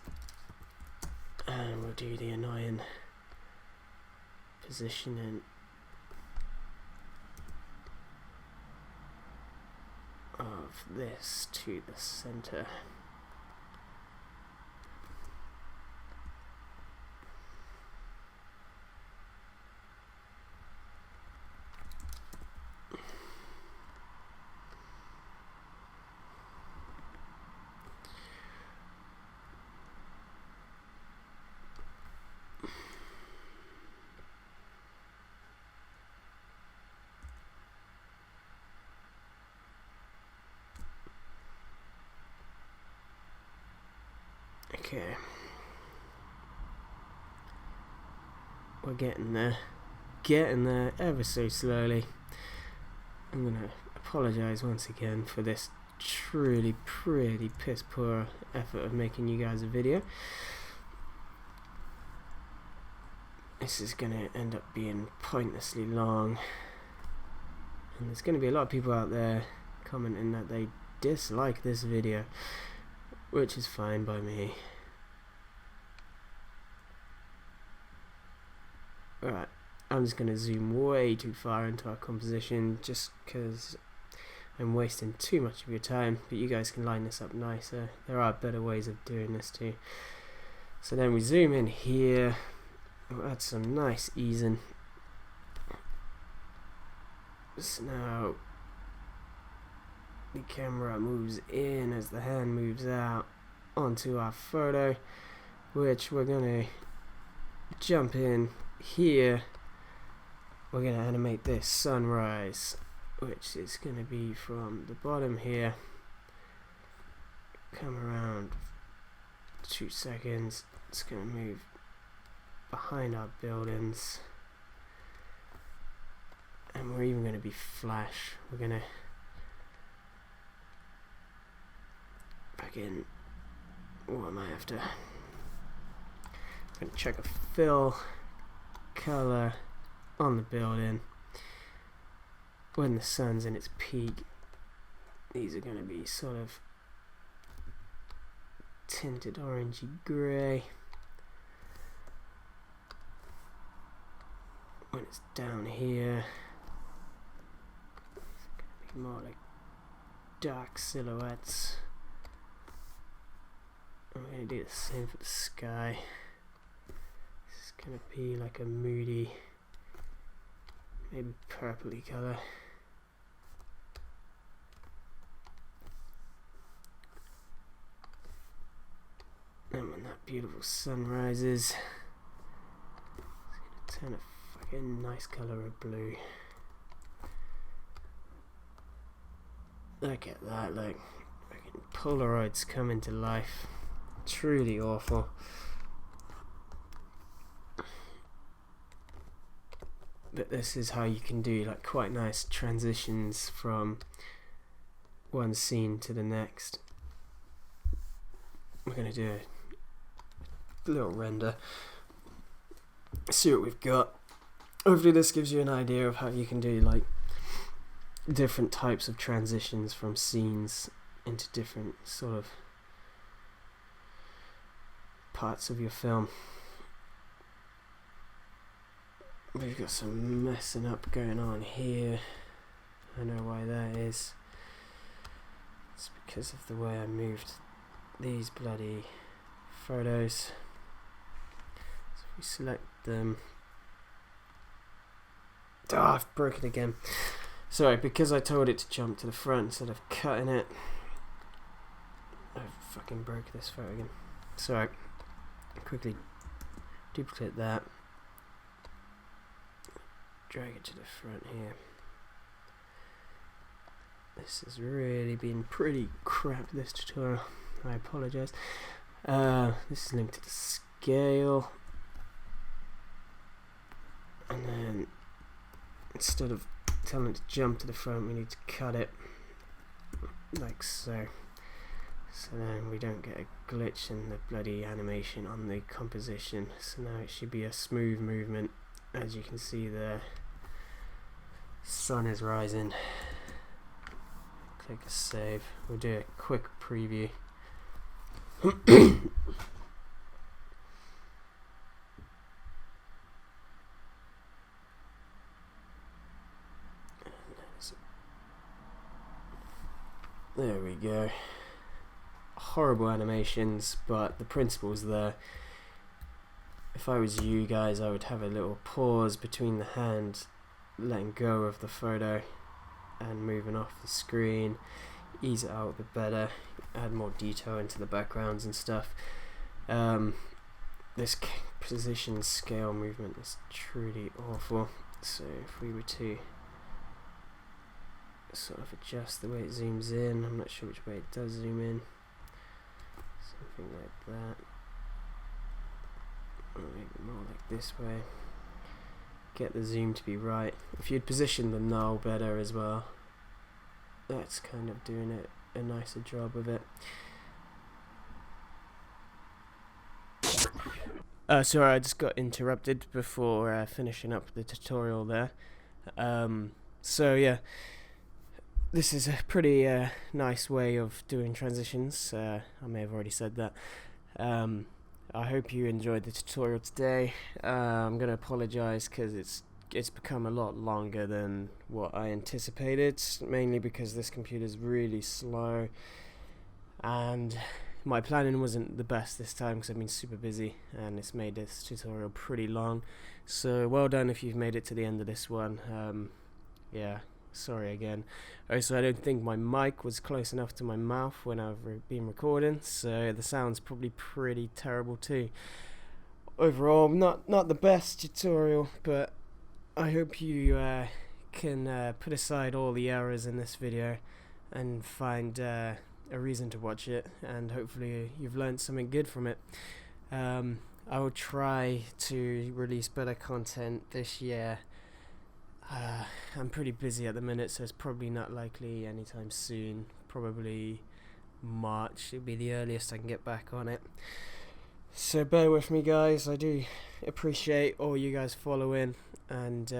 and we'll do the annoying positioning of this to the center. Okay, we're getting there ever so slowly. I'm gonna apologize once again for this truly pretty piss poor effort of making you guys a video. This is gonna end up being pointlessly long, and there's gonna be a lot of people out there commenting that they dislike this video, which is fine by me. Alright, I'm just going to zoom way too far into our composition just because I'm wasting too much of your time, but you guys can line this up nicer. There are better ways of doing this too. So then we zoom in here, we'll add some nice easing. So now the camera moves in as the hand moves out onto our photo, which we're going to jump in here, we're going to animate this sunrise, which is going to be from the bottom here, come around 2 seconds, it's going to move behind our buildings, and we're even going to be flash. We're going to back in, what am I after? I'm going to check a fill color on the building. When the sun's in its peak, these are going to be sort of tinted orangey grey. When it's down here, it's going to be more like dark silhouettes. I'm going to do the same for the sky. It's going to be like a moody, maybe purpley colour. And when that beautiful sun rises, it's going to turn a fucking nice colour of blue. Look at that, like fucking Polaroids coming to life. Truly awful. But this is how you can do like quite nice transitions from one scene to the next. We're going to do a little render, see what we've got. Hopefully this gives you an idea of how you can do like different types of transitions from scenes into different sort of parts of your film. We've got some messing up going on here. I know why that is. It's because of the way I moved these bloody photos. So if we select them, I've broken it again. Sorry, because I told it to jump to the front instead of cutting it, I fucking broke this photo again. Sorry, quickly duplicate that, drag it to the front here. This has really been pretty crap, this tutorial. I apologise. This is linked to the scale, and then instead of telling it to jump to the front, we need to cut it like so. So then we don't get a glitch in the bloody animation on the composition. So now it should be a smooth movement. As you can see there, sun is rising. Click a save. We'll do a quick preview. There we go. Horrible animations, but the principle's there. If I was you guys, I would have a little pause between the hand letting go of the photo and moving off the screen. Ease it out a bit better, add more detail into the backgrounds and stuff. This position scale movement is truly awful. So if we were to sort of adjust the way it zooms in, I'm not sure which way it does zoom in, something like that, or maybe more like this way. Get the zoom to be right. If you'd position the null better as well, that's kind of doing a nicer job of it. Sorry, I just got interrupted before finishing up the tutorial there. So yeah, this is a pretty nice way of doing transitions. I may have already said that. I hope you enjoyed the tutorial today. I'm going to apologise because it's become a lot longer than what I anticipated, mainly because this computer is really slow and my planning wasn't the best this time because I've been super busy, and it's made this tutorial pretty long. So well done if you've made it to the end of this one. Yeah, sorry again. Also, I don't think my mic was close enough to my mouth when I've been recording, so the sound's probably pretty terrible too. overall, not the best tutorial, but I hope you can put aside all the errors in this video and find a reason to watch it, and hopefully you've learned something good from it. I will try to release better content this year. I'm pretty busy at the minute, so it's probably not likely anytime soon. Probably March, it'll be the earliest I can get back on it. So bear with me, guys. I do appreciate all you guys following, and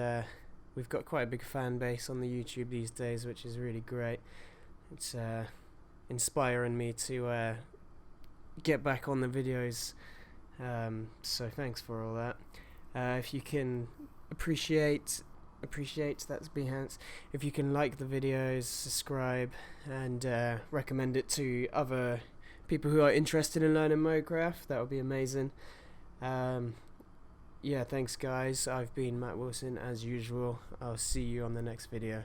we've got quite a big fan base on the YouTube these days, which is really great. It's inspiring me to get back on the videos, so thanks for all that. If you can appreciate, that's Behance. If you can like the videos, subscribe, and recommend it to other people who are interested in learning Minecraft, that would be amazing. Yeah, thanks guys. I've been Matt Wilson as usual. I'll see you on the next video.